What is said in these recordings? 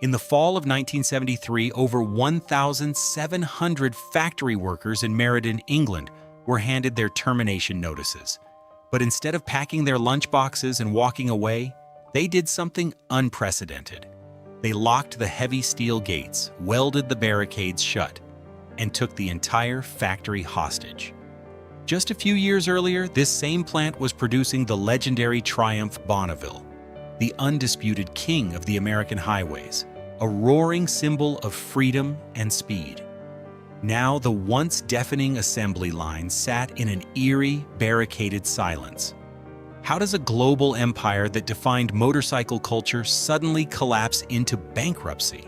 In the fall of 1973, over 1,700 factory workers in Meriden, England, were handed their termination notices. But instead of packing their lunchboxes and walking away, they did something unprecedented. They locked the heavy steel gates, welded the barricades shut, and took the entire factory hostage. Just a few years earlier, this same plant was producing the legendary Triumph Bonneville, the undisputed king of the American highways, a roaring symbol of freedom and speed. Now the once deafening assembly line sat in an eerie, barricaded silence. How does a global empire that defined motorcycle culture suddenly collapse into bankruptcy?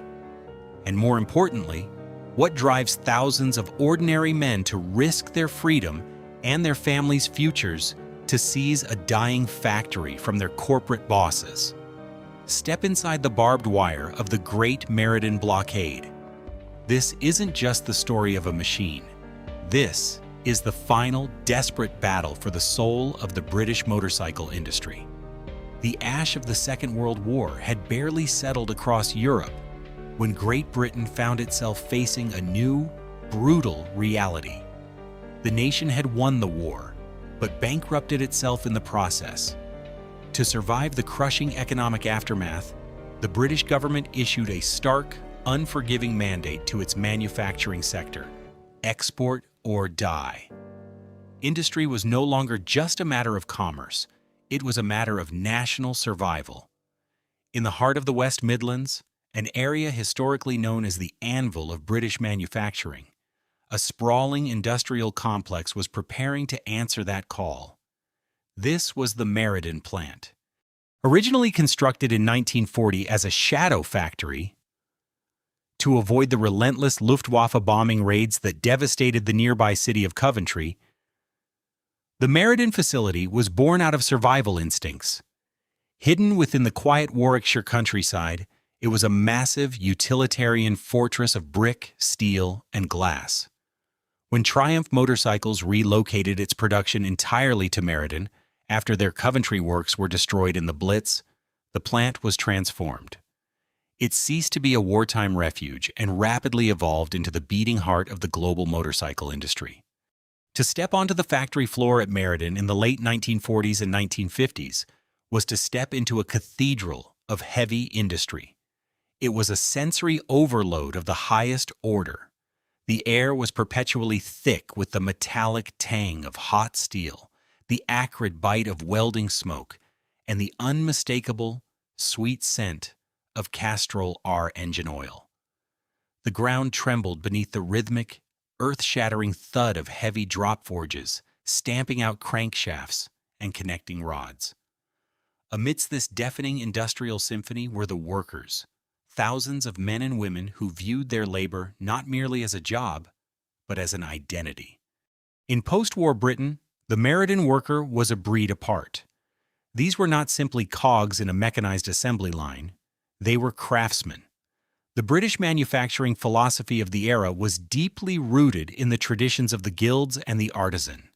And more importantly, what drives thousands of ordinary men to risk their freedom and their families' futures to seize a dying factory from their corporate bosses? Step inside the barbed wire of the Great Meriden Blockade. This isn't just the story of a machine. This is the final, desperate battle for the soul of the British motorcycle industry. The ash of the Second World War had barely settled across Europe when Great Britain found itself facing a new, brutal reality. The nation had won the war, but bankrupted itself in the process. To survive the crushing economic aftermath, the British government issued a stark, unforgiving mandate to its manufacturing sector: export or die. Industry was no longer just a matter of commerce, it was a matter of national survival. In the heart of the West Midlands, an area historically known as the anvil of British manufacturing, a sprawling industrial complex was preparing to answer that call. This was the Meriden plant. Originally constructed in 1940 as a shadow factory, to avoid the relentless Luftwaffe bombing raids that devastated the nearby city of Coventry, the Meriden facility was born out of survival instincts. Hidden within the quiet Warwickshire countryside, it was a massive, utilitarian fortress of brick, steel, and glass. When Triumph Motorcycles relocated its production entirely to Meriden after their Coventry works were destroyed in the Blitz, the plant was transformed. It ceased to be a wartime refuge and rapidly evolved into the beating heart of the global motorcycle industry. To step onto the factory floor at Meriden in the late 1940s and 1950s was to step into a cathedral of heavy industry. It was a sensory overload of the highest order. The air was perpetually thick with the metallic tang of hot steel, the acrid bite of welding smoke, and the unmistakable, sweet scent of Castrol R engine oil. The ground trembled beneath the rhythmic, earth-shattering thud of heavy drop forges, stamping out crankshafts and connecting rods. Amidst this deafening industrial symphony were the workers, thousands of men and women who viewed their labor not merely as a job, but as an identity. In post-war Britain, the Meriden worker was a breed apart. These were not simply cogs in a mechanized assembly line. They were craftsmen. The British manufacturing philosophy of the era was deeply rooted in the traditions of the guilds and the artisan.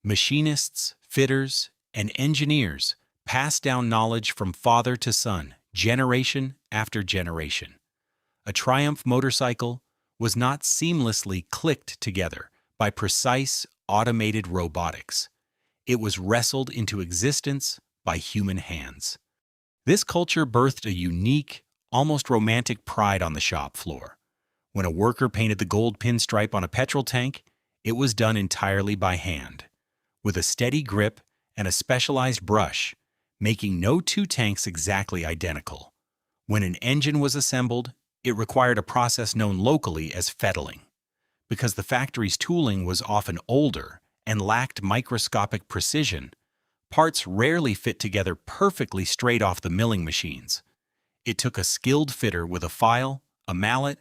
Machinists, fitters, and engineers passed down knowledge from father to son, generation after generation. A Triumph motorcycle was not seamlessly clicked together by precise, automated robotics. It was wrestled into existence by human hands. This culture birthed a unique, almost romantic pride on the shop floor. When a worker painted the gold pinstripe on a petrol tank, it was done entirely by hand, with a steady grip and a specialized brush, making no two tanks exactly identical. When an engine was assembled, it required a process known locally as fettling. Because the factory's tooling was often older and lacked microscopic precision, parts rarely fit together perfectly straight off the milling machines. It took a skilled fitter with a file, a mallet,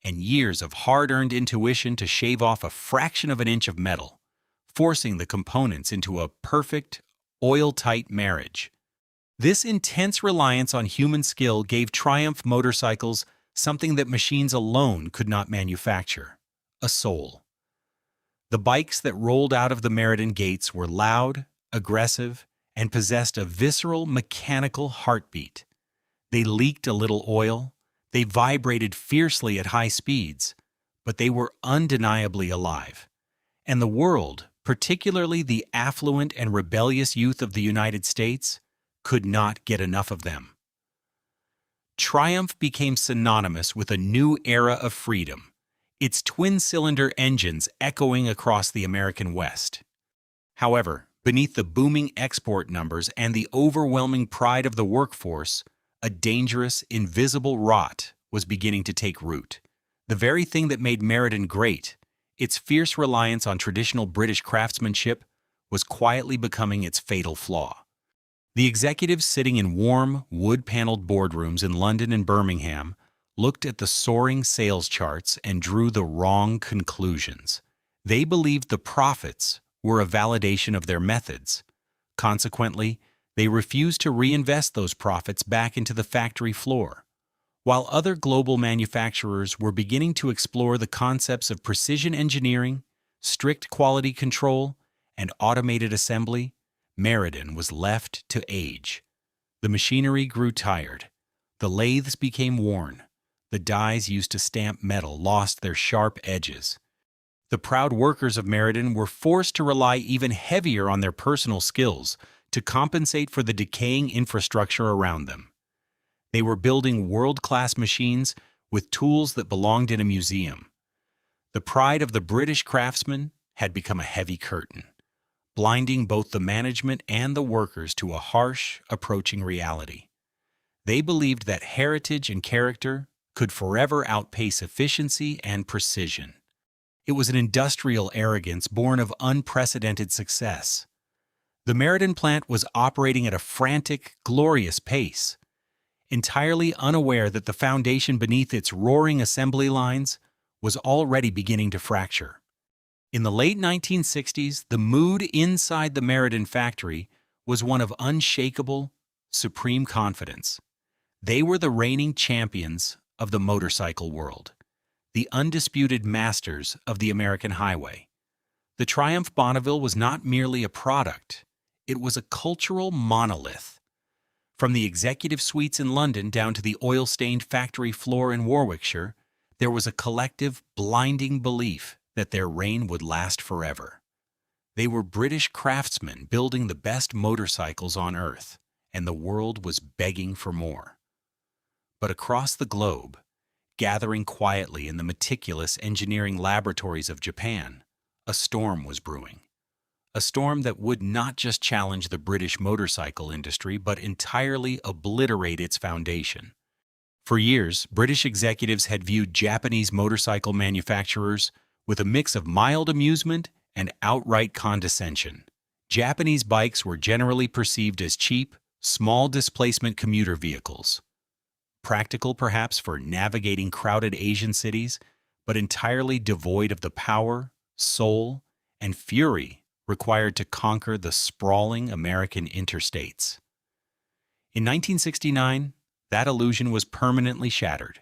and years of hard-earned intuition to shave off a fraction of an inch of metal, forcing the components into a perfect, oil-tight marriage. This intense reliance on human skill gave Triumph motorcycles something that machines alone could not manufacture: a soul. The bikes that rolled out of the Meriden gates were loud, aggressive, and possessed a visceral, mechanical heartbeat. They leaked a little oil, They vibrated fiercely at high speeds, but they were undeniably alive. And the world, particularly the affluent and rebellious youth of the United States, could not get enough of them. Triumph became synonymous with a new era of freedom, its twin-cylinder engines echoing across the American West. However, beneath the booming export numbers and the overwhelming pride of the workforce, a dangerous, invisible rot was beginning to take root. The very thing that made Meriden great, its fierce reliance on traditional British craftsmanship, was quietly becoming its fatal flaw. The executives sitting in warm, wood-paneled boardrooms in London and Birmingham looked at the soaring sales charts and drew the wrong conclusions. They believed the profits were a validation of their methods. Consequently, they refused to reinvest those profits back into the factory floor. While other global manufacturers were beginning to explore the concepts of precision engineering, strict quality control, and automated assembly, Meriden was left to age. The machinery grew tired. The lathes became worn. The dies used to stamp metal lost their sharp edges. The proud workers of Meriden were forced to rely even heavier on their personal skills to compensate for the decaying infrastructure around them. They were building world-class machines with tools that belonged in a museum. The pride of the British craftsman had become a heavy curtain, blinding both the management and the workers to a harsh, approaching reality. They believed that heritage and character could forever outpace efficiency and precision. It was an industrial arrogance born of unprecedented success. The Meriden plant was operating at a frantic, glorious pace, entirely unaware that the foundation beneath its roaring assembly lines was already beginning to fracture. In the late 1960s, the mood inside the Meriden factory was one of unshakable, supreme confidence. They were the reigning champions of the motorcycle world, the undisputed masters of the American highway. The Triumph Bonneville was not merely a product, it was a cultural monolith. From the executive suites in London down to the oil-stained factory floor in Warwickshire, there was a collective, blinding belief that their reign would last forever. They were British craftsmen building the best motorcycles on Earth, and the world was begging for more. But across the globe, gathering quietly in the meticulous engineering laboratories of Japan, a storm was brewing. A storm that would not just challenge the British motorcycle industry, but entirely obliterate its foundation. For years, British executives had viewed Japanese motorcycle manufacturers with a mix of mild amusement and outright condescension. Japanese bikes were generally perceived as cheap, small-displacement commuter vehicles. Practical perhaps for navigating crowded Asian cities, but entirely devoid of the power, soul, and fury required to conquer the sprawling American interstates. In 1969, that illusion was permanently shattered.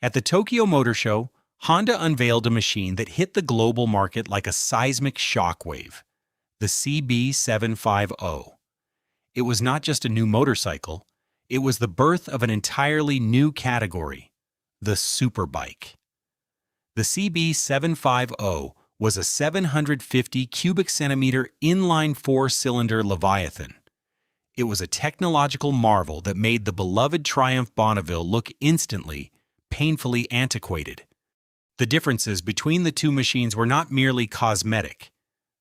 At the Tokyo Motor Show, Honda unveiled a machine that hit the global market like a seismic shockwave, the CB750. It was not just a new motorcycle, it was the birth of an entirely new category, the superbike. The CB750 was a 750 cubic centimeter inline four-cylinder Leviathan. It was a technological marvel that made the beloved Triumph Bonneville look instantly, painfully antiquated. The differences between the two machines were not merely cosmetic,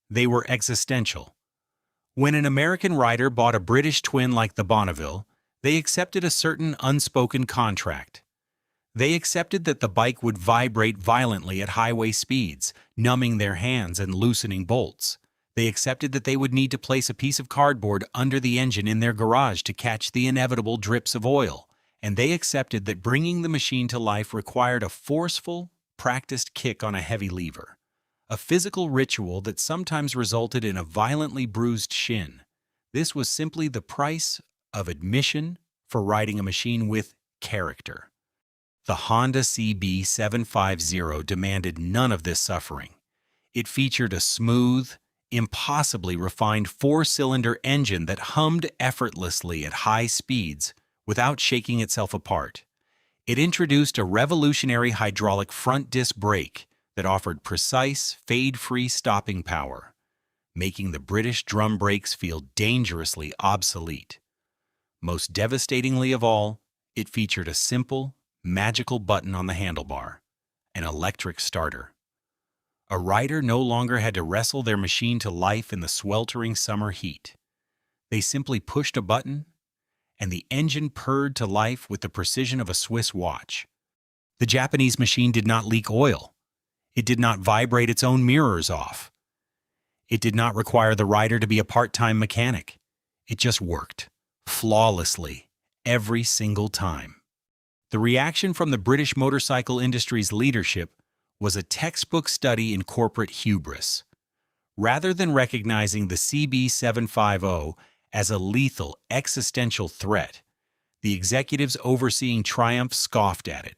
they were existential. When an American rider bought a British twin like the Bonneville, they accepted a certain unspoken contract. They accepted that the bike would vibrate violently at highway speeds, numbing their hands and loosening bolts. They accepted that they would need to place a piece of cardboard under the engine in their garage to catch the inevitable drips of oil. And they accepted that bringing the machine to life required a forceful, practiced kick on a heavy lever, a physical ritual that sometimes resulted in a violently bruised shin. This was simply the price of admission for riding a machine with character. The Honda CB750 demanded none of this suffering. It featured a smooth, impossibly refined four-cylinder engine that hummed effortlessly at high speeds without shaking itself apart. It introduced a revolutionary hydraulic front disc brake that offered precise, fade-free stopping power, making the British drum brakes feel dangerously obsolete. Most devastatingly of all, it featured a simple, magical button on the handlebar, an electric starter. A rider no longer had to wrestle their machine to life in the sweltering summer heat. They simply pushed a button, and the engine purred to life with the precision of a Swiss watch. The Japanese machine did not leak oil. It did not vibrate its own mirrors off. It did not require the rider to be a part-time mechanic. It just worked, flawlessly, every single time. The reaction from the British motorcycle industry's leadership was a textbook study in corporate hubris. Rather than recognizing the CB750 as a lethal, existential threat, the executives overseeing Triumph scoffed at it.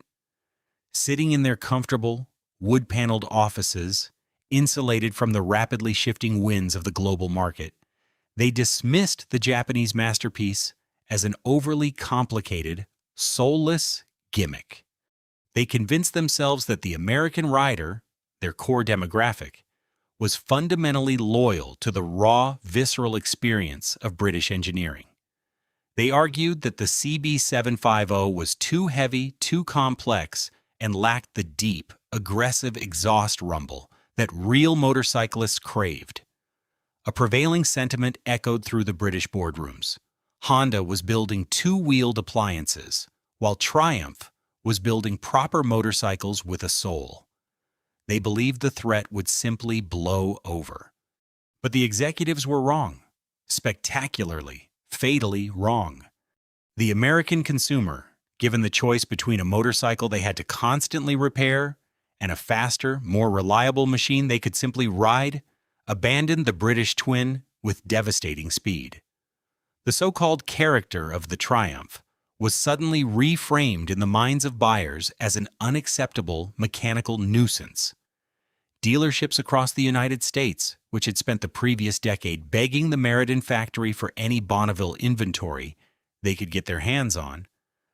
Sitting in their comfortable, wood-paneled offices, insulated from the rapidly shifting winds of the global market, they dismissed the Japanese masterpiece as an overly complicated, soulless gimmick. They convinced themselves that the American rider, their core demographic, was fundamentally loyal to the raw, visceral experience of British engineering. They argued that the CB750 was too heavy, too complex, and lacked the deep, aggressive exhaust rumble that real motorcyclists craved. A prevailing sentiment echoed through the British boardrooms. Honda was building two-wheeled appliances, while Triumph was building proper motorcycles with a soul. They believed the threat would simply blow over. But the executives were wrong. Spectacularly, fatally wrong. The American consumer, given the choice between a motorcycle they had to constantly repair and a faster, more reliable machine they could simply ride, abandoned the British twin with devastating speed. The so-called character of the Triumph was suddenly reframed in the minds of buyers as an unacceptable mechanical nuisance. Dealerships across the United States, which had spent the previous decade begging the Meriden factory for any Bonneville inventory they could get their hands on,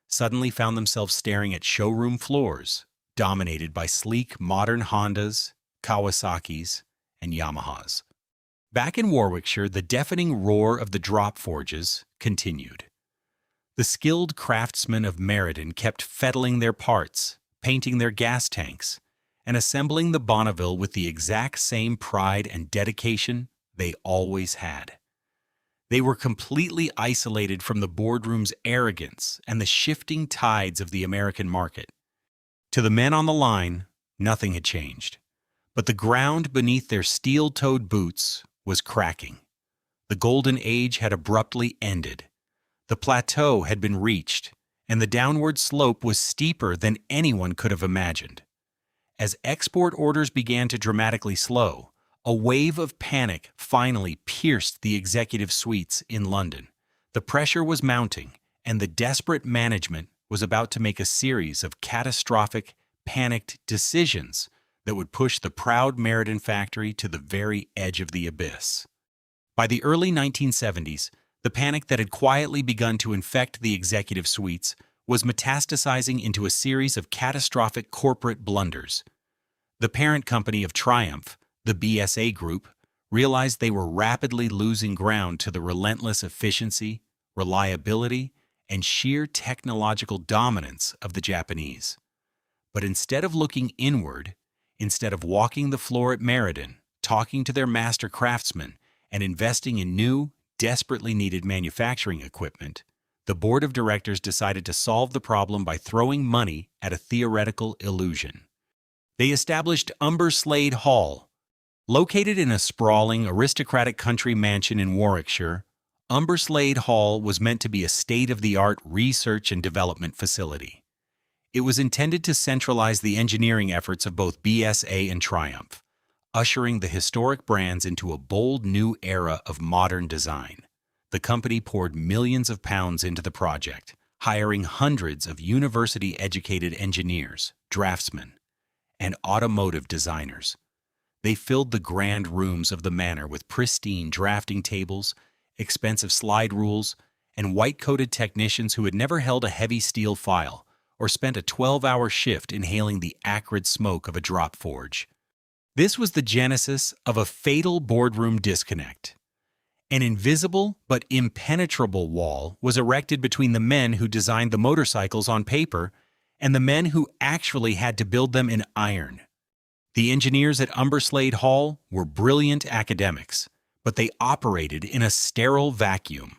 suddenly found themselves staring at showroom floors dominated by sleek, modern Hondas, Kawasaki's, and Yamahas. Back in Warwickshire, the deafening roar of the drop forges continued. The skilled craftsmen of Meriden kept fettling their parts, painting their gas tanks, and assembling the Bonneville with the exact same pride and dedication they always had. They were completely isolated from the boardroom's arrogance and the shifting tides of the American market. To the men on the line, nothing had changed, but the ground beneath their steel-toed boots was cracking. The golden age had abruptly ended. The plateau had been reached, and the downward slope was steeper than anyone could have imagined. As export orders began to dramatically slow, a wave of panic finally pierced the executive suites in London. The pressure was mounting, and the desperate management was about to make a series of catastrophic, panicked decisions that would push the proud Meriden factory to the very edge of the abyss. By the early 1970s, the panic that had quietly begun to infect the executive suites was metastasizing into a series of catastrophic corporate blunders. The parent company of Triumph, the BSA Group, realized they were rapidly losing ground to the relentless efficiency, reliability, and sheer technological dominance of the Japanese. But instead of looking inward, instead of walking the floor at Meriden, talking to their master craftsmen, and investing in new, desperately needed manufacturing equipment, the board of directors decided to solve the problem by throwing money at a theoretical illusion. They established Umberslade Hall. Located in a sprawling, aristocratic country mansion in Warwickshire, Umberslade Hall was meant to be a state-of-the-art research and development facility. It was intended to centralize the engineering efforts of both BSA and Triumph, ushering the historic brands into a bold new era of modern design. The company poured millions of pounds into the project, hiring hundreds of university-educated engineers, draftsmen, and automotive designers. They filled the grand rooms of the manor with pristine drafting tables, expensive slide rules, and white-coated technicians who had never held a heavy steel file or spent a 12-hour shift inhaling the acrid smoke of a drop forge. This was the genesis of a fatal boardroom disconnect. An invisible but impenetrable wall was erected between the men who designed the motorcycles on paper and the men who actually had to build them in iron. The engineers at Umberslade Hall were brilliant academics, but they operated in a sterile vacuum.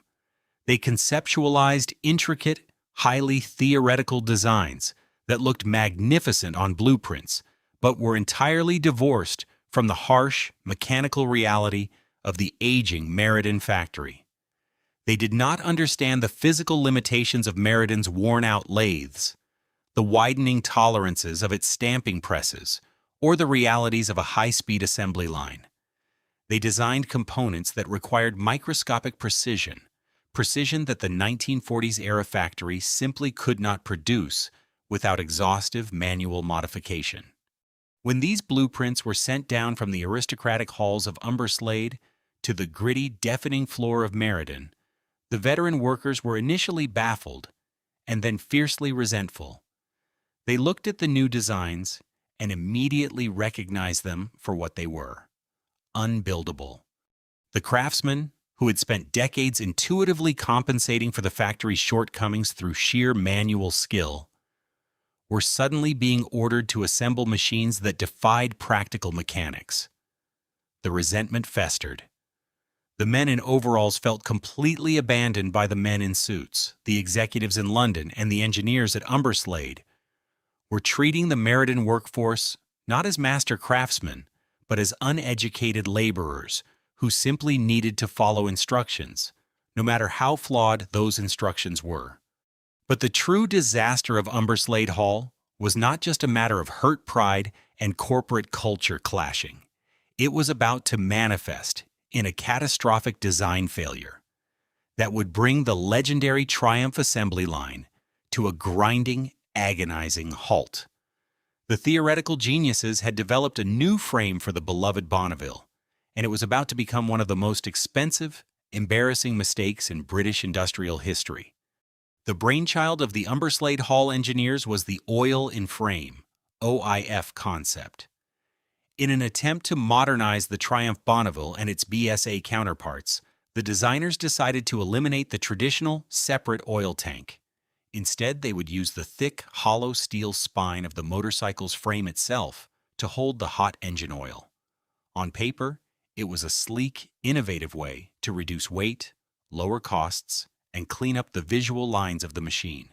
They conceptualized intricate, highly theoretical designs that looked magnificent on blueprints, but were entirely divorced from the harsh, mechanical reality of the aging Meriden factory. They did not understand the physical limitations of Meriden's worn-out lathes, the widening tolerances of its stamping presses, or the realities of a high-speed assembly line. They designed components that required microscopic precision that the 1940s-era factory simply could not produce without exhaustive manual modification. When these blueprints were sent down from the aristocratic halls of Umberslade to the gritty, deafening floor of Meriden, the veteran workers were initially baffled and then fiercely resentful. They looked at the new designs and immediately recognized them for what they were: unbuildable. The craftsmen, who had spent decades intuitively compensating for the factory's shortcomings through sheer manual skill, were suddenly being ordered to assemble machines that defied practical mechanics. The resentment festered. The men in overalls felt completely abandoned by the men in suits. The executives in London and the engineers at Umberslade were treating the Meriden workforce not as master craftsmen, but as uneducated laborers who simply needed to follow instructions, no matter how flawed those instructions were. But the true disaster of Umberslade Hall was not just a matter of hurt pride and corporate culture clashing. It was about to manifest in a catastrophic design failure that would bring the legendary Triumph assembly line to a grinding, agonizing halt. The theoretical geniuses had developed a new frame for the beloved Bonneville, and it was about to become one of the most expensive, embarrassing mistakes in British industrial history. The brainchild of the Umberslade Hall engineers was the oil in frame, OIF concept. In an attempt to modernize the Triumph Bonneville and its BSA counterparts, the designers decided to eliminate the traditional, separate oil tank. Instead, they would use the thick, hollow steel spine of the motorcycle's frame itself to hold the hot engine oil. On paper, it was a sleek, innovative way to reduce weight, lower costs, and clean up the visual lines of the machine.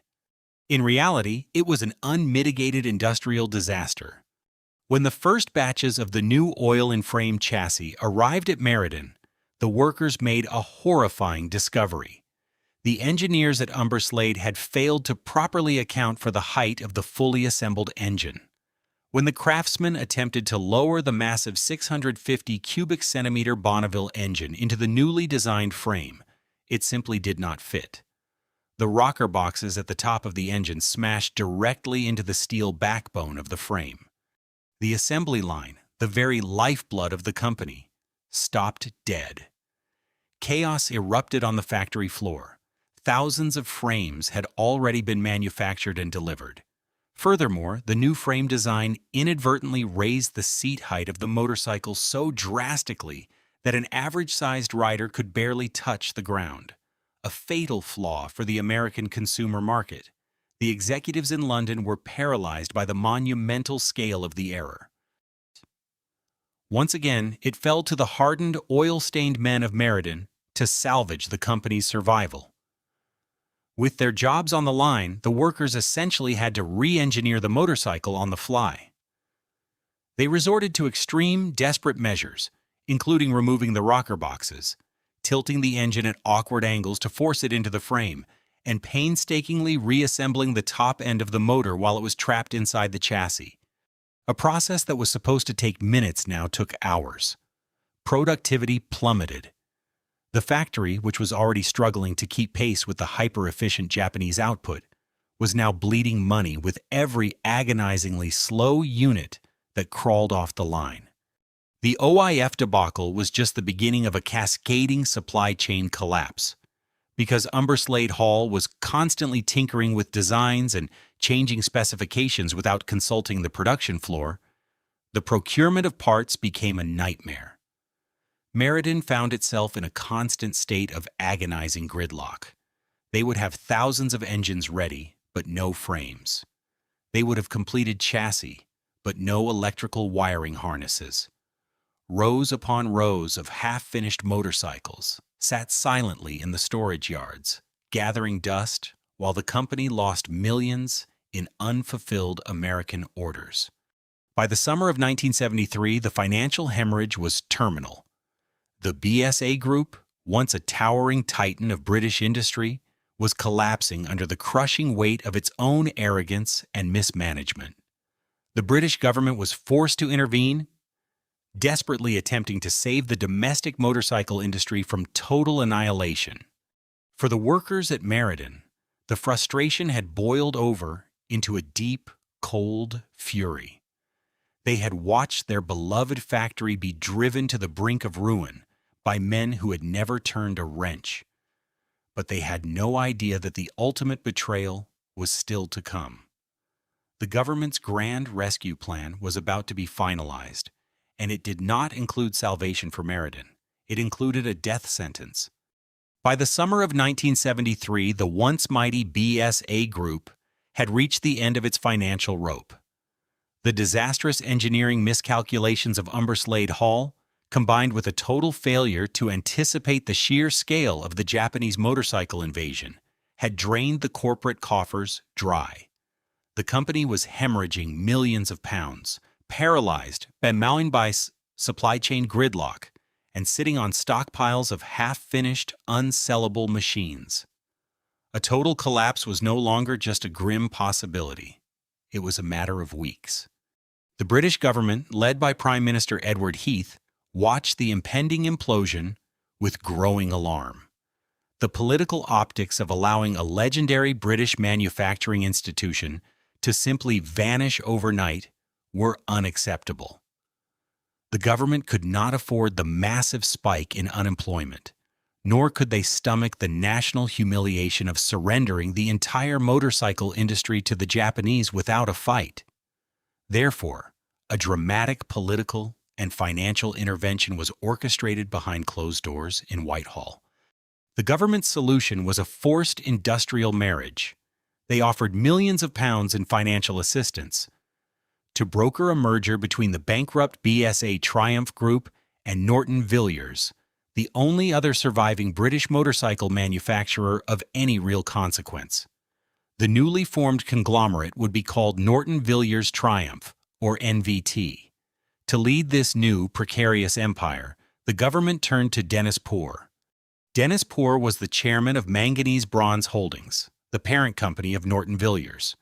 In reality, it was an unmitigated industrial disaster. When the first batches of the new oil-in-frame chassis arrived at Meriden, the workers made a horrifying discovery. The engineers at Umberslade had failed to properly account for the height of the fully assembled engine. When the craftsmen attempted to lower the massive 650 cubic centimeter Bonneville engine into the newly designed frame, it simply did not fit. The rocker boxes at the top of the engine smashed directly into the steel backbone of the frame. The assembly line, the very lifeblood of the company, stopped dead. Chaos erupted on the factory floor. Thousands of frames had already been manufactured and delivered. Furthermore, the new frame design inadvertently raised the seat height of the motorcycle so drastically that an average-sized rider could barely touch the ground, a fatal flaw for the American consumer market. The executives in London were paralyzed by the monumental scale of the error. Once again, it fell to the hardened, oil-stained men of Meriden to salvage the company's survival. With their jobs on the line, the workers essentially had to re-engineer the motorcycle on the fly. They resorted to extreme, desperate measures, including removing the rocker boxes, tilting the engine at awkward angles to force it into the frame, and painstakingly reassembling the top end of the motor while it was trapped inside the chassis. A process that was supposed to take minutes now took hours. Productivity plummeted. The factory, which was already struggling to keep pace with the hyper-efficient Japanese output, was now bleeding money with every agonizingly slow unit that crawled off the line. The OIF debacle was just the beginning of a cascading supply chain collapse. Because Umberslade Hall was constantly tinkering with designs and changing specifications without consulting the production floor, the procurement of parts became a nightmare. Meriden found itself in a constant state of agonizing gridlock. They would have thousands of engines ready, but no frames. They would have completed chassis, but no electrical wiring harnesses. Rows upon rows of half-finished motorcycles sat silently in the storage yards, gathering dust while the company lost millions in unfulfilled American orders. By the summer of 1973, the financial hemorrhage was terminal. The BSA Group, once a towering titan of British industry, was collapsing under the crushing weight of its own arrogance and mismanagement. The British government was forced to intervene, desperately attempting to save the domestic motorcycle industry from total annihilation. For the workers at Meriden, the frustration had boiled over into a deep, cold fury. They had watched their beloved factory be driven to the brink of ruin by men who had never turned a wrench. But they had no idea that the ultimate betrayal was still to come. The government's grand rescue plan was about to be finalized, and it did not include salvation for Meriden. It included a death sentence. By the summer of 1973, the once mighty BSA Group had reached the end of its financial rope. The disastrous engineering miscalculations of Umberslade Hall, combined with a total failure to anticipate the sheer scale of the Japanese motorcycle invasion, had drained the corporate coffers dry. The company was hemorrhaging millions of pounds, paralyzed, bemoaned by supply chain gridlock, and sitting on stockpiles of half-finished, unsellable machines. A total collapse was no longer just a grim possibility. It was a matter of weeks. The British government, led by Prime Minister Edward Heath, watched the impending implosion with growing alarm. The political optics of allowing a legendary British manufacturing institution to simply vanish overnight were unacceptable. The government could not afford the massive spike in unemployment, nor could they stomach the national humiliation of surrendering the entire motorcycle industry to the Japanese without a fight. Therefore, a dramatic political and financial intervention was orchestrated behind closed doors in Whitehall. The government's solution was a forced industrial marriage. They offered millions of pounds in financial assistance to broker a merger between the bankrupt BSA Triumph Group and Norton Villiers, the only other surviving British motorcycle manufacturer of any real consequence. The newly formed conglomerate would be called Norton Villiers Triumph, or NVT. To lead this new, precarious empire, the government turned to Dennis Poor. Dennis Poor was the chairman of Manganese Bronze Holdings, the parent company of Norton Villiers.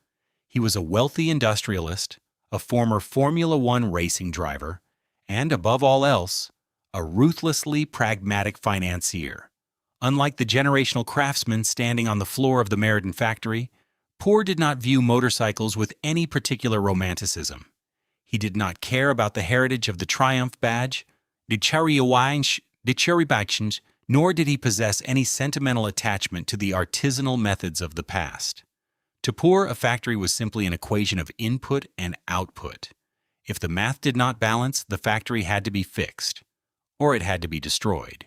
He was a wealthy industrialist, a former Formula One racing driver, and, above all else, a ruthlessly pragmatic financier. Unlike the generational craftsman standing on the floor of the Meriden factory, Poor did not view motorcycles with any particular romanticism. He did not care about the heritage of the Triumph badge, the cherry-bactions, nor did he possess any sentimental attachment to the artisanal methods of the past. To Poor, a factory was simply an equation of input and output. If the math did not balance, the factory had to be fixed, or it had to be destroyed.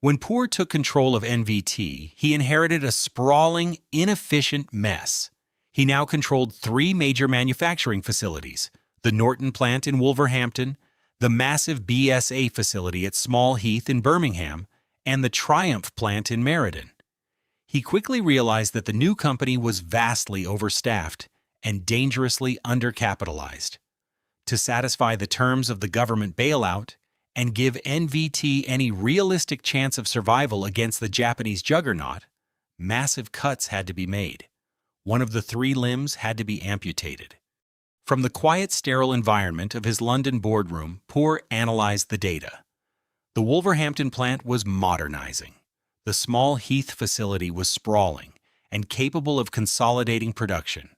When Poor took control of NVT, he inherited a sprawling, inefficient mess. He now controlled 3 major manufacturing facilities: the Norton plant in Wolverhampton, the massive BSA facility at Small Heath in Birmingham, and the Triumph plant in Meriden. He quickly realized that the new company was vastly overstaffed and dangerously undercapitalized. To satisfy the terms of the government bailout and give NVT any realistic chance of survival against the Japanese juggernaut, massive cuts had to be made. One of the 3 limbs had to be amputated. From the quiet, sterile environment of his London boardroom, Poor analyzed the data. The Wolverhampton plant was modernizing. The Small Heath facility was sprawling and capable of consolidating production.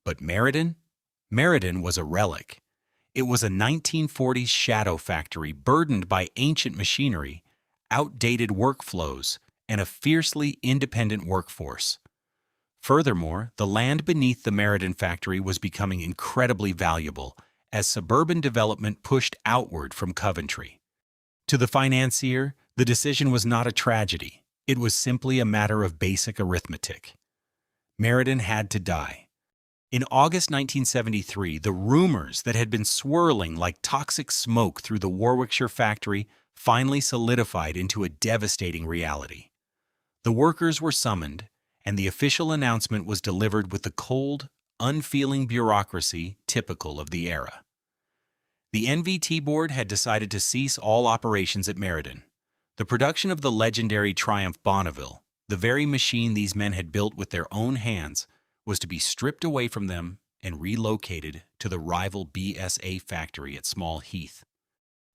But Meriden? Meriden was a relic. It was a 1940s shadow factory burdened by ancient machinery, outdated workflows, and a fiercely independent workforce. Furthermore, the land beneath the Meriden factory was becoming incredibly valuable as suburban development pushed outward from Coventry. To the financier, the decision was not a tragedy. It was simply a matter of basic arithmetic. Meriden had to die. In August 1973, the rumors that had been swirling like toxic smoke through the Warwickshire factory finally solidified into a devastating reality. The workers were summoned, and the official announcement was delivered with the cold, unfeeling bureaucracy typical of the era. The NVT board had decided to cease all operations at Meriden. The production of the legendary Triumph Bonneville, the very machine these men had built with their own hands, was to be stripped away from them and relocated to the rival BSA factory at Small Heath.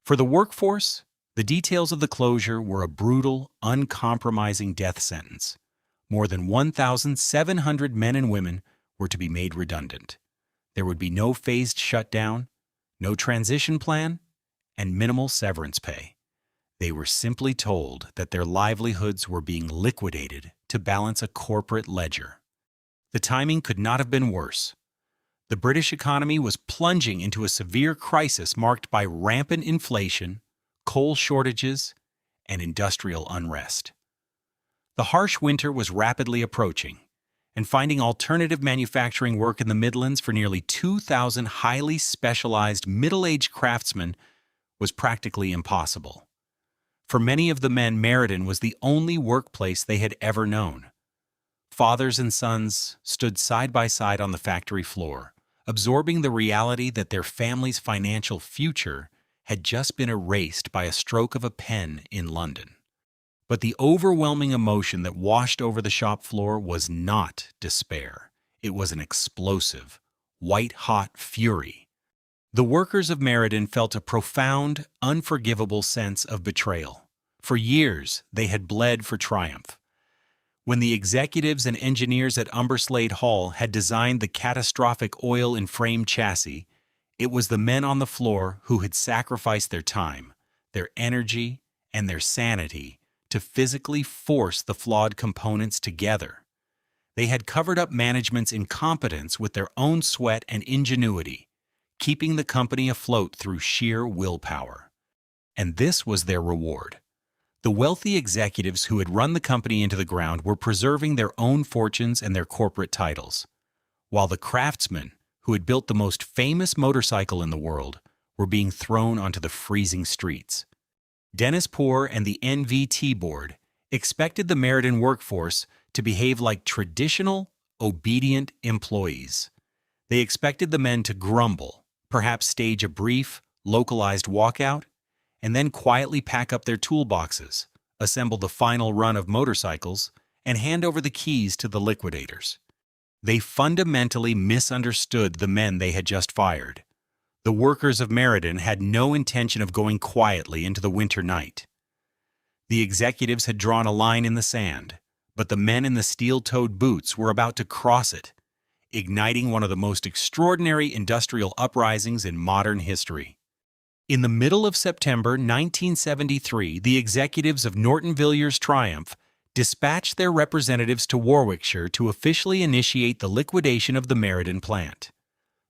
For the workforce, the details of the closure were a brutal, uncompromising death sentence. More than 1,700 men and women were to be made redundant. There would be no phased shutdown, no transition plan, and minimal severance pay. They were simply told that their livelihoods were being liquidated to balance a corporate ledger. The timing could not have been worse. The British economy was plunging into a severe crisis marked by rampant inflation, coal shortages, and industrial unrest. The harsh winter was rapidly approaching, and finding alternative manufacturing work in the Midlands for nearly 2,000 highly specialized middle-aged craftsmen was practically impossible. For many of the men, Meriden was the only workplace they had ever known. Fathers and sons stood side by side on the factory floor, absorbing the reality that their family's financial future had just been erased by a stroke of a pen in London. But the overwhelming emotion that washed over the shop floor was not despair. It was an explosive, white-hot fury. The workers of Meriden felt a profound, unforgivable sense of betrayal. For years, they had bled for triumph. When the executives and engineers at Umberslade Hall had designed the catastrophic oil-in-frame chassis, it was the men on the floor who had sacrificed their time, their energy, and their sanity to physically force the flawed components together. They had covered up management's incompetence with their own sweat and ingenuity, keeping the company afloat through sheer willpower. And this was their reward. The wealthy executives who had run the company into the ground were preserving their own fortunes and their corporate titles, while the craftsmen, who had built the most famous motorcycle in the world, were being thrown onto the freezing streets. Dennis Poor and the NVT board expected the Meriden workforce to behave like traditional, obedient employees. They expected the men to grumble, perhaps stage a brief, localized walkout, and then quietly pack up their toolboxes, assemble the final run of motorcycles, and hand over the keys to the liquidators. They fundamentally misunderstood the men they had just fired. The workers of Meriden had no intention of going quietly into the winter night. The executives had drawn a line in the sand, but the men in the steel-toed boots were about to cross it, igniting one of the most extraordinary industrial uprisings in modern history. In the middle of September 1973, the executives of Norton Villiers Triumph dispatched their representatives to Warwickshire to officially initiate the liquidation of the Meriden plant.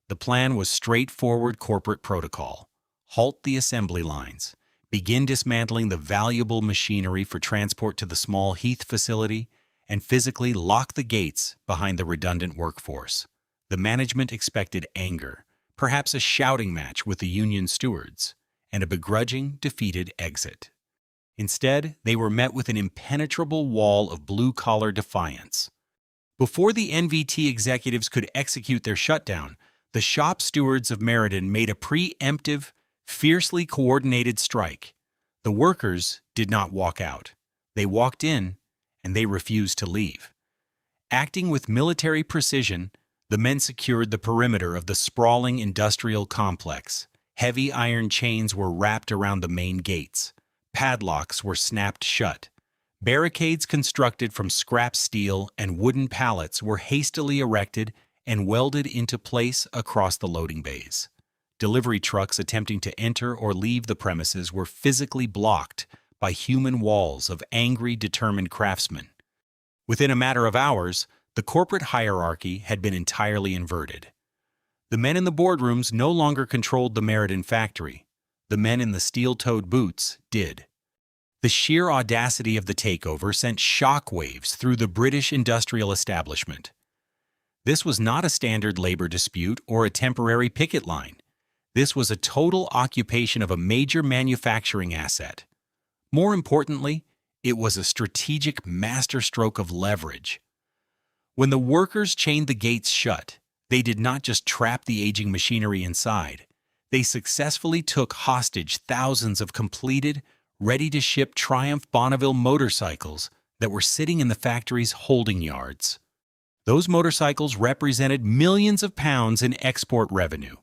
The plan was straightforward corporate protocol: halt the assembly lines, begin dismantling the valuable machinery for transport to the Small Heath facility, and physically lock the gates behind the redundant workforce. The management expected anger, perhaps a shouting match with the union stewards, and a begrudging, defeated exit. Instead, they were met with an impenetrable wall of blue-collar defiance. Before the NVT executives could execute their shutdown, the shop stewards of Meriden made a preemptive, fiercely coordinated strike. The workers did not walk out. They walked in, and they refused to leave. Acting with military precision, the men secured the perimeter of the sprawling industrial complex. Heavy iron chains were wrapped around the main gates. Padlocks were snapped shut. Barricades constructed from scrap steel and wooden pallets were hastily erected and welded into place across the loading bays. Delivery trucks attempting to enter or leave the premises were physically blocked by human walls of angry, determined craftsmen. Within a matter of hours, The corporate hierarchy had been entirely inverted. The men in the boardrooms no longer controlled the Meriden factory. The men in the steel-toed boots did. The sheer audacity of the takeover sent shockwaves through the British industrial establishment. This was not a standard labor dispute or a temporary picket line. This was a total occupation of a major manufacturing asset. More importantly, it was a strategic masterstroke of leverage. When the workers chained the gates shut, they did not just trap the aging machinery inside. They successfully took hostage thousands of completed, ready-to-ship Triumph Bonneville motorcycles that were sitting in the factory's holding yards. Those motorcycles represented millions of pounds in export revenue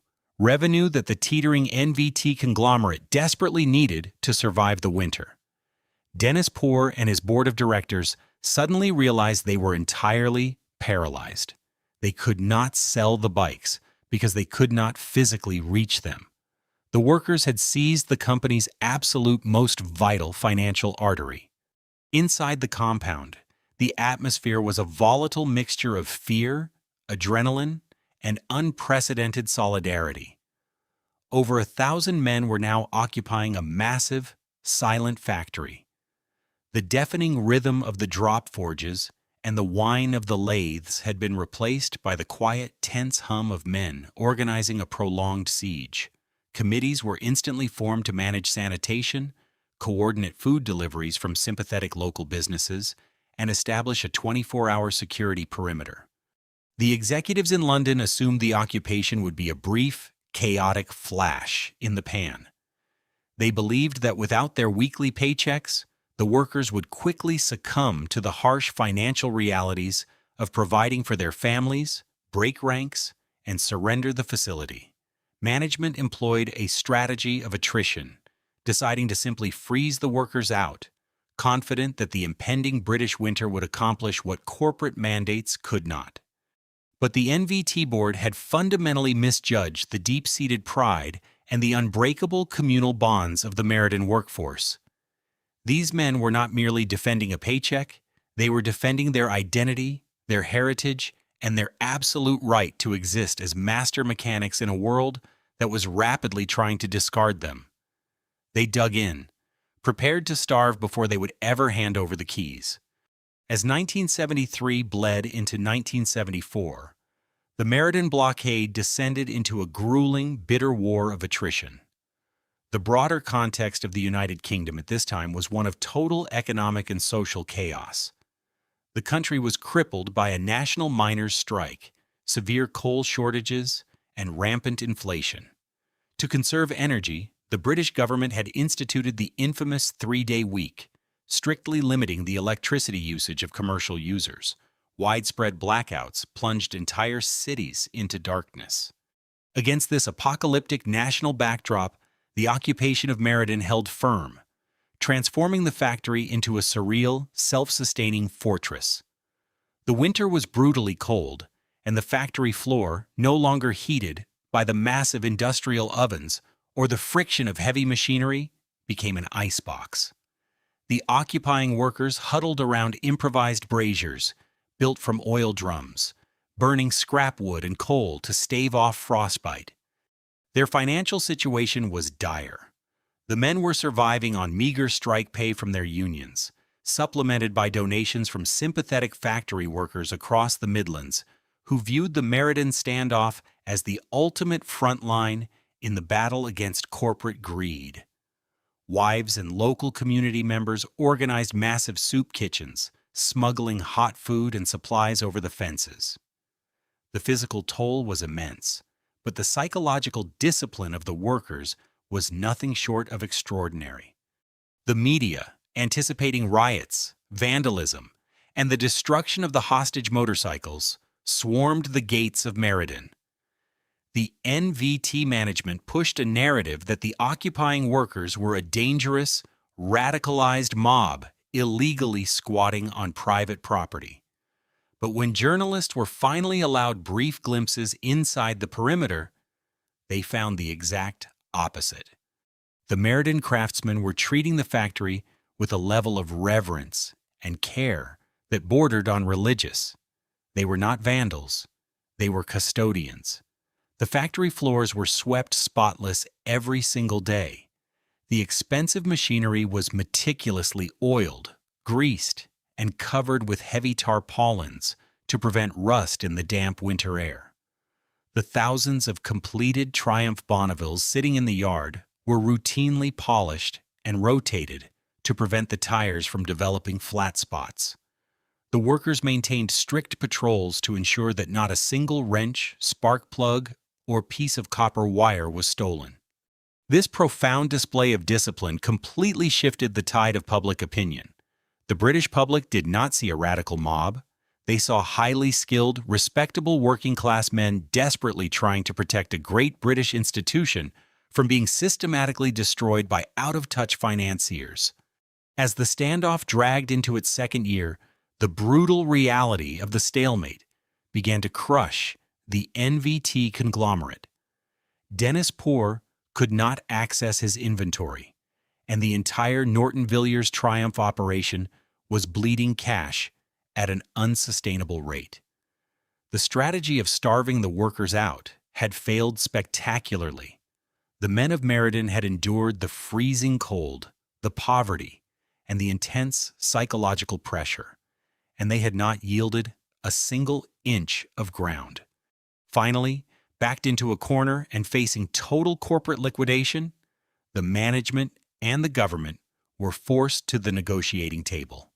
that the teetering NVT conglomerate desperately needed to survive the winter. Dennis Poor and his board of directors suddenly realized they were entirely paralyzed. They could not sell the bikes because they could not physically reach them. The workers had seized the company's absolute most vital financial artery. Inside the compound, the atmosphere was a volatile mixture of fear, adrenaline, and unprecedented solidarity. Over 1,000 men were now occupying a massive, silent factory. The deafening rhythm of the drop forges and the whine of the lathes had been replaced by the quiet, tense hum of men organizing a prolonged siege. Committees were instantly formed to manage sanitation, coordinate food deliveries from sympathetic local businesses, and establish a 24-hour security perimeter. The executives in London assumed the occupation would be a brief, chaotic flash in the pan. They believed that without their weekly paychecks, the workers would quickly succumb to the harsh financial realities of providing for their families, break ranks, and surrender the facility. Management employed a strategy of attrition, deciding to simply freeze the workers out, confident that the impending British winter would accomplish what corporate mandates could not. But the NVT board had fundamentally misjudged the deep-seated pride and the unbreakable communal bonds of the Meriden workforce. These men were not merely defending a paycheck, they were defending their identity, their heritage, and their absolute right to exist as master mechanics in a world that was rapidly trying to discard them. They dug in, prepared to starve before they would ever hand over the keys. As 1973 bled into 1974, the Meriden blockade descended into a grueling, bitter war of attrition. The broader context of the United Kingdom at this time was one of total economic and social chaos. The country was crippled by a national miners' strike, severe coal shortages, and rampant inflation. To conserve energy, the British government had instituted the infamous 3-day week, strictly limiting the electricity usage of commercial users. Widespread blackouts plunged entire cities into darkness. Against this apocalyptic national backdrop, the occupation of Meriden held firm, transforming the factory into a surreal, self-sustaining fortress. The winter was brutally cold, and the factory floor, no longer heated by the massive industrial ovens or the friction of heavy machinery, became an icebox. The occupying workers huddled around improvised braziers, built from oil drums, burning scrap wood and coal to stave off frostbite. Their financial situation was dire. The men were surviving on meager strike pay from their unions, supplemented by donations from sympathetic factory workers across the Midlands, who viewed the Meriden standoff as the ultimate front line in the battle against corporate greed. Wives and local community members organized massive soup kitchens, smuggling hot food and supplies over the fences. The physical toll was immense, but the psychological discipline of the workers was nothing short of extraordinary. The media, anticipating riots, vandalism, and the destruction of the hostage motorcycles, swarmed the gates of Meriden. The NVT management pushed a narrative that the occupying workers were a dangerous, radicalized mob illegally squatting on private property. But when journalists were finally allowed brief glimpses inside the perimeter, they found the exact opposite. The Meriden craftsmen were treating the factory with a level of reverence and care that bordered on religious. They were not vandals. They were custodians. The factory floors were swept spotless every single day. The expensive machinery was meticulously oiled, greased, and covered with heavy tarpaulins to prevent rust in the damp winter air. The thousands of completed Triumph Bonnevilles sitting in the yard were routinely polished and rotated to prevent the tires from developing flat spots. The workers maintained strict patrols to ensure that not a single wrench, spark plug, or piece of copper wire was stolen. This profound display of discipline completely shifted the tide of public opinion. The British public did not see a radical mob. They saw highly skilled, respectable working-class men desperately trying to protect a great British institution from being systematically destroyed by out-of-touch financiers. As the standoff dragged into its second year, the brutal reality of the stalemate began to crush the NVT conglomerate. Dennis Poor could not access his inventory, and the entire Norton Villiers Triumph operation was bleeding cash at an unsustainable rate. The strategy of starving the workers out had failed spectacularly. The men of Meriden had endured the freezing cold, the poverty, and the intense psychological pressure, and they had not yielded a single inch of ground. Finally, backed into a corner and facing total corporate liquidation, the management and the government were forced to the negotiating table.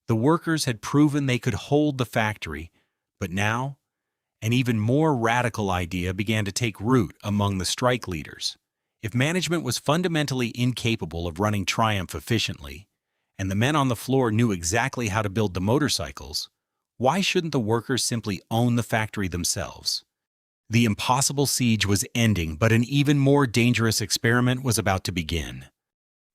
The workers had proven they could hold the factory, but now an even more radical idea began to take root among the strike leaders. If management was fundamentally incapable of running Triumph efficiently, and the men on the floor knew exactly how to build the motorcycles, why shouldn't the workers simply own the factory themselves? The impossible siege was ending, but an even more dangerous experiment was about to begin.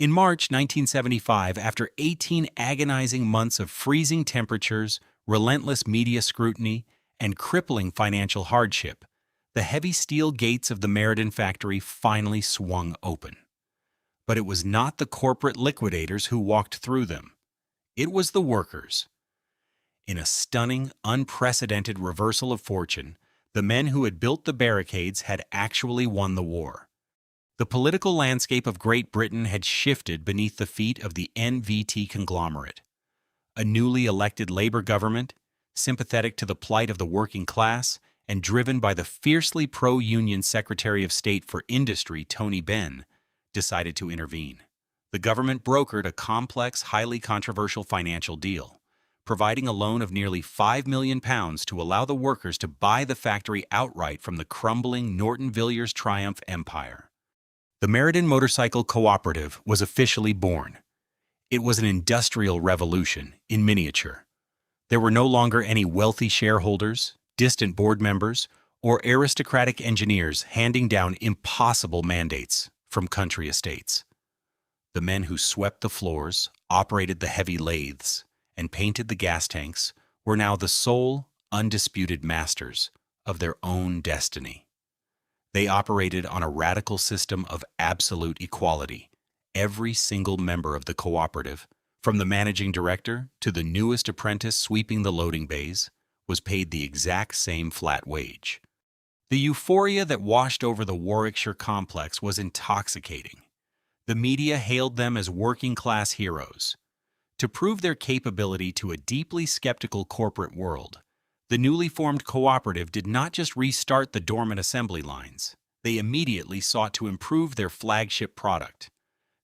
In March 1975, after 18 agonizing months of freezing temperatures, relentless media scrutiny, and crippling financial hardship, the heavy steel gates of the Meriden factory finally swung open. But it was not the corporate liquidators who walked through them. It was the workers. In a stunning, unprecedented reversal of fortune, the men who had built the barricades had actually won the war. The political landscape of Great Britain had shifted beneath the feet of the NVT conglomerate. A newly elected Labour government, sympathetic to the plight of the working class and driven by the fiercely pro-union Secretary of State for Industry, Tony Benn, decided to intervene. The government brokered a complex, highly controversial financial deal, providing a loan of nearly £5 million to allow the workers to buy the factory outright from the crumbling Norton Villiers Triumph empire. The Meriden Motorcycle Cooperative was officially born. It was an industrial revolution in miniature. There were no longer any wealthy shareholders, distant board members, or aristocratic engineers handing down impossible mandates from country estates. The men who swept the floors, operated the heavy lathes, and painted the gas tanks were now the sole, undisputed masters of their own destiny. They operated on a radical system of absolute equality. Every single member of the cooperative, from the managing director to the newest apprentice sweeping the loading bays, was paid the exact same flat wage. The euphoria that washed over the Warwickshire complex was intoxicating. The media hailed them as working-class heroes. To prove their capability to a deeply skeptical corporate world, the newly formed cooperative did not just restart the dormant assembly lines. They immediately sought to improve their flagship product.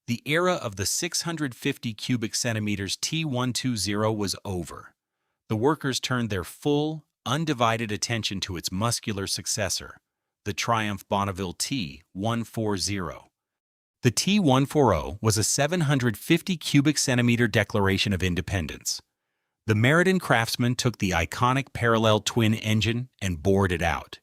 The era of the 650 cubic centimeters T120 was over. The workers turned their full, undivided attention to its muscular successor, the Triumph Bonneville T140. The T140 was a 750 cubic centimeter Declaration of Independence. The Meriden craftsman took the iconic parallel twin engine and bored it out,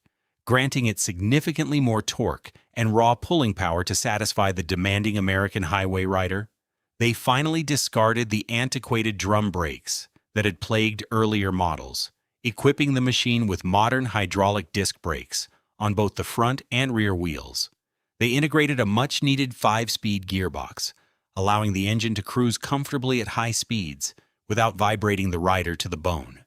granting it significantly more torque and raw pulling power to satisfy the demanding American highway rider. They finally discarded the antiquated drum brakes that had plagued earlier models, equipping the machine with modern hydraulic disc brakes on both the front and rear wheels. They integrated a much-needed 5-speed gearbox, allowing the engine to cruise comfortably at high speeds without vibrating the rider to the bone.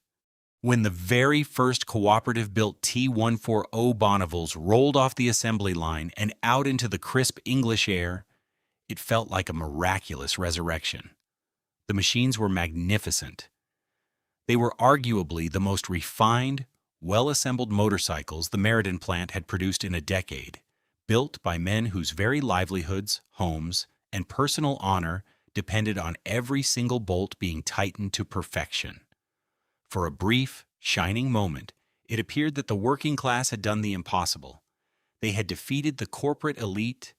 When the very first cooperative-built T-140 Bonnevilles rolled off the assembly line and out into the crisp English air, it felt like a miraculous resurrection. The machines were magnificent. They were arguably the most refined, well-assembled motorcycles the Meriden plant had produced in a decade, built by men whose very livelihoods, homes, and personal honor depended on every single bolt being tightened to perfection. For a brief, shining moment, it appeared that the working class had done the impossible. They had defeated the corporate elite.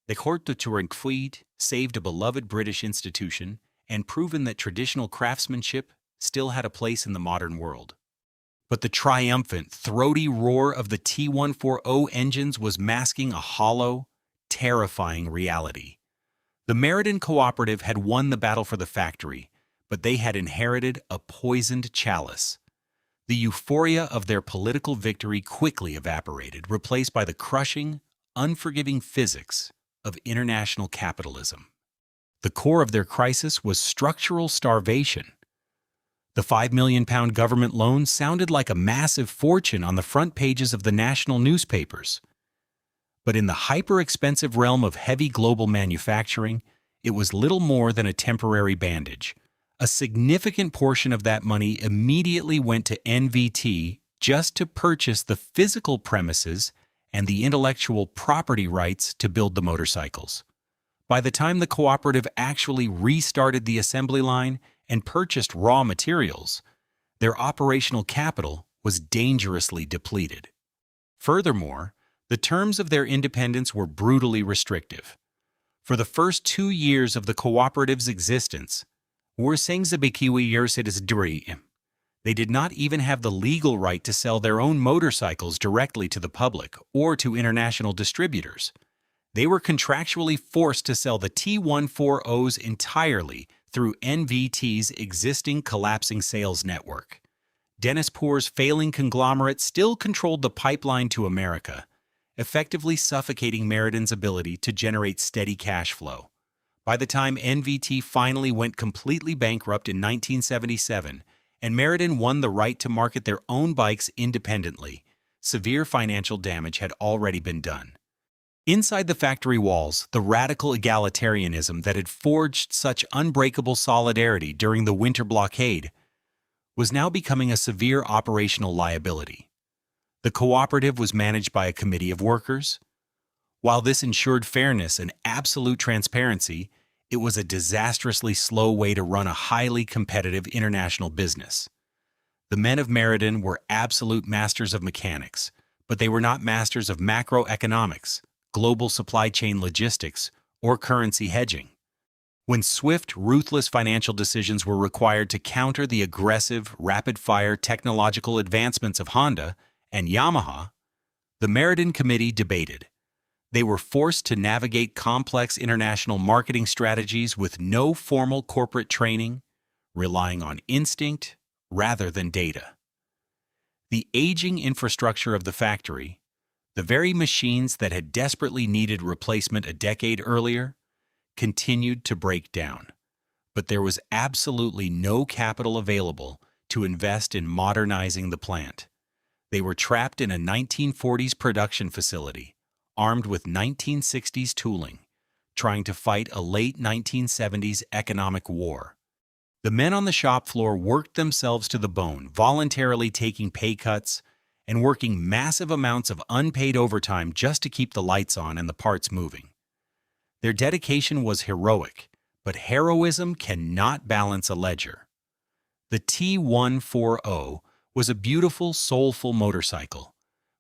The Court de Turinquid saved a beloved British institution and proven that traditional craftsmanship still had a place in the modern world. But the triumphant, throaty roar of the T-140 engines was masking a hollow, terrifying reality. The Meriden Cooperative had won the battle for the factory, but they had inherited a poisoned chalice. The euphoria of their political victory quickly evaporated, replaced by the crushing, unforgiving physics of international capitalism. The core of their crisis was structural starvation. The £5 million government loan sounded like a massive fortune on the front pages of the national newspapers. But in the hyper-expensive realm of heavy global manufacturing, it was little more than a temporary bandage. A significant portion of that money immediately went to NVT just to purchase the physical premises and the intellectual property rights to build the motorcycles. By the time the cooperative actually restarted the assembly line and purchased raw materials, their operational capital was dangerously depleted. Furthermore, the terms of their independence were brutally restrictive. For the first 2 years of the cooperative's existence, they did not even have the legal right to sell their own motorcycles directly to the public or to international distributors. They were contractually forced to sell the T-140s entirely through NVT's existing collapsing sales network. Dennispour's failing conglomerate still controlled the pipeline to America, effectively suffocating Meriden's ability to generate steady cash flow. By the time NVT finally went completely bankrupt in 1977 and Meriden won the right to market their own bikes independently, severe financial damage had already been done. Inside the factory walls, the radical egalitarianism that had forged such unbreakable solidarity during the winter blockade was now becoming a severe operational liability. The cooperative was managed by a committee of workers. While this ensured fairness and absolute transparency, it was a disastrously slow way to run a highly competitive international business. The men of Meriden were absolute masters of mechanics, but they were not masters of macroeconomics, global supply chain logistics, or currency hedging. When swift, ruthless financial decisions were required to counter the aggressive, rapid-fire technological advancements of Honda and Yamaha, the Meriden Committee debated. They were forced to navigate complex international marketing strategies with no formal corporate training, relying on instinct rather than data. The aging infrastructure of the factory, the very machines that had desperately needed replacement a decade earlier, continued to break down. But there was absolutely no capital available to invest in modernizing the plant. They were trapped in a 1940s production facility, armed with 1960s tooling, trying to fight a late 1970s economic war. The men on the shop floor worked themselves to the bone, voluntarily taking pay cuts and working massive amounts of unpaid overtime just to keep the lights on and the parts moving. Their dedication was heroic, but heroism cannot balance a ledger. The T-140 was a beautiful, soulful motorcycle,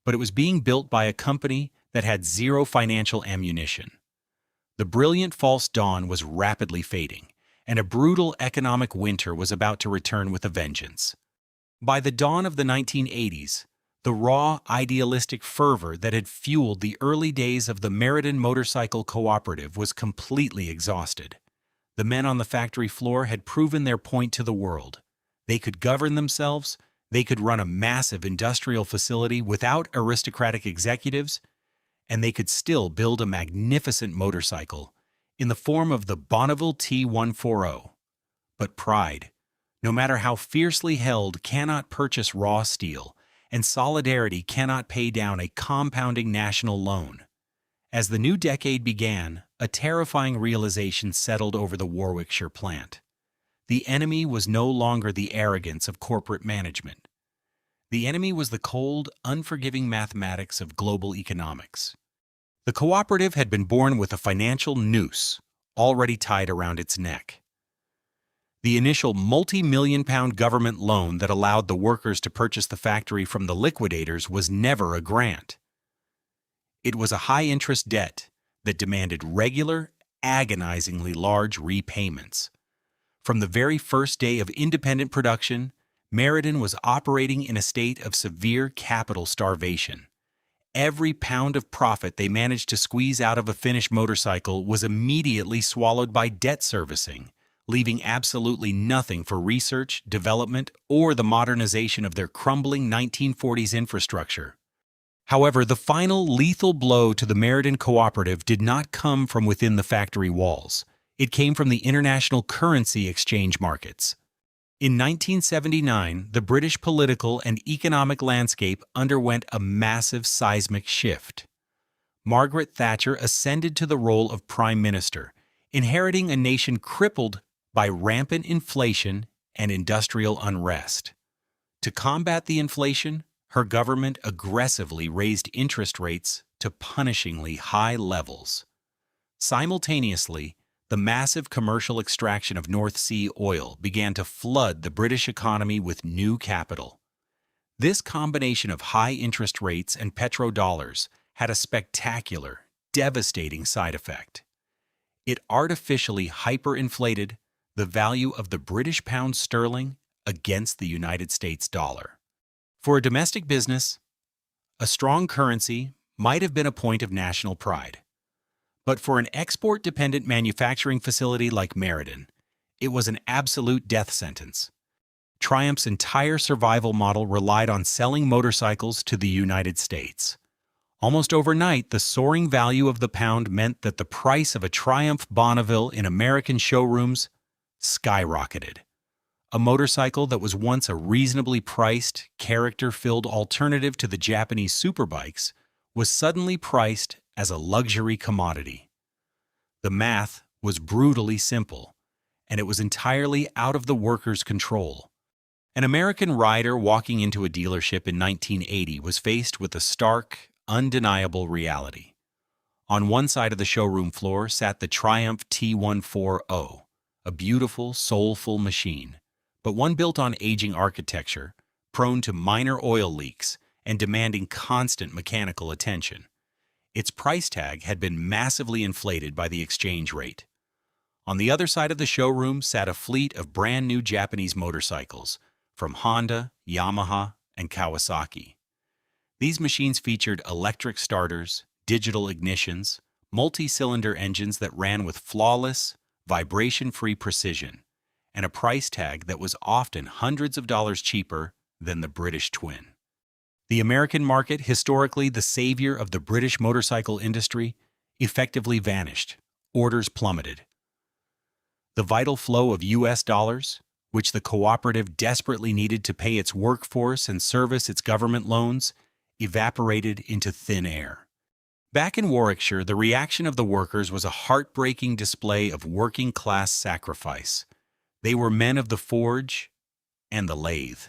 but it was being built by a company that had zero financial ammunition. The brilliant false dawn was rapidly fading, and a brutal economic winter was about to return with a vengeance. By the dawn of the 1980s, the raw, idealistic fervor that had fueled the early days of the Meriden Motorcycle Cooperative was completely exhausted. The men on the factory floor had proven their point to the world. They could govern themselves, they could run a massive industrial facility without aristocratic executives, and they could still build a magnificent motorcycle in the form of the Bonneville T-140. But pride, No matter how fiercely held, cannot purchase raw steel, and solidarity cannot pay down a compounding national loan. As the new decade began, a terrifying realization settled over the Warwickshire plant. The enemy was no longer the arrogance of corporate management. The enemy was the cold, unforgiving mathematics of global economics. The cooperative had been born with a financial noose already tied around its neck. The initial multi-million-pound government loan that allowed the workers to purchase the factory from the liquidators was never a grant. It was a high-interest debt that demanded regular, agonizingly large repayments. From the very first day of independent production, Meriden was operating in a state of severe capital starvation. Every pound of profit they managed to squeeze out of a finished motorcycle was immediately swallowed by debt servicing, leaving absolutely nothing for research, development, or the modernization of their crumbling 1940s infrastructure. However, the final lethal blow to the Meriden Cooperative did not come from within the factory walls. It came from the international currency exchange markets. In 1979, the British political and economic landscape underwent a massive seismic shift. Margaret Thatcher ascended to the role of Prime Minister, inheriting a nation crippled by rampant inflation and industrial unrest. To combat the inflation, her government aggressively raised interest rates to punishingly high levels. Simultaneously, the massive commercial extraction of North Sea oil began to flood the British economy with new capital. This combination of high interest rates and petrodollars had a spectacular, devastating side effect. It artificially hyperinflated the value of the British pound sterling against the United States dollar. For a domestic business, a strong currency might have been a point of national pride. But for an export-dependent manufacturing facility like Meriden, it was an absolute death sentence. Triumph's entire survival model relied on selling motorcycles to the United States. Almost overnight, the soaring value of the pound meant that the price of a Triumph Bonneville in American showrooms skyrocketed. A motorcycle that was once a reasonably priced, character-filled alternative to the Japanese superbikes was suddenly priced as a luxury commodity. The math was brutally simple, and it was entirely out of the workers' control. An American rider walking into a dealership in 1980 was faced with a stark, undeniable reality. On one side of the showroom floor sat the Triumph T140, a beautiful, soulful machine, but one built on aging architecture, prone to minor oil leaks and demanding constant mechanical attention. Its price tag had been massively inflated by the exchange rate. On the other side of the showroom sat a fleet of brand-new Japanese motorcycles from Honda, Yamaha, and Kawasaki. These machines featured electric starters, digital ignitions, multi-cylinder engines that ran with flawless, vibration-free precision, and a price tag that was often hundreds of dollars cheaper than the British twin. The American market, historically the savior of the British motorcycle industry, effectively vanished. Orders plummeted. The vital flow of U.S. dollars, which the cooperative desperately needed to pay its workforce and service its government loans, evaporated into thin air. Back in Warwickshire, the reaction of the workers was a heartbreaking display of working-class sacrifice. They were men of the forge and the lathe.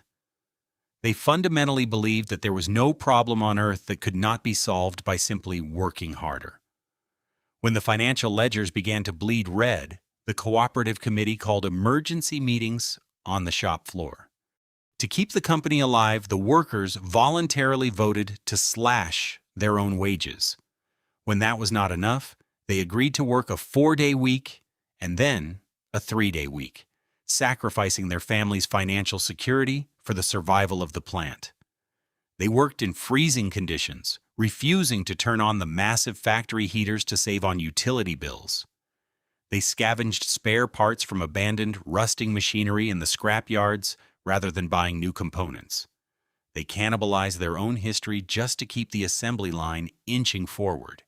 They fundamentally believed that there was no problem on earth that could not be solved by simply working harder. When the financial ledgers began to bleed red, the cooperative committee called emergency meetings on the shop floor. To keep the company alive, the workers voluntarily voted to slash their own wages. When that was not enough, they agreed to work a 4-day week and then a 3-day week, sacrificing their family's financial security for the survival of the plant. They worked in freezing conditions, refusing to turn on the massive factory heaters to save on utility bills. They scavenged spare parts from abandoned, rusting machinery in the scrap yards rather than buying new components. They cannibalized their own history just to keep the assembly line inching forward.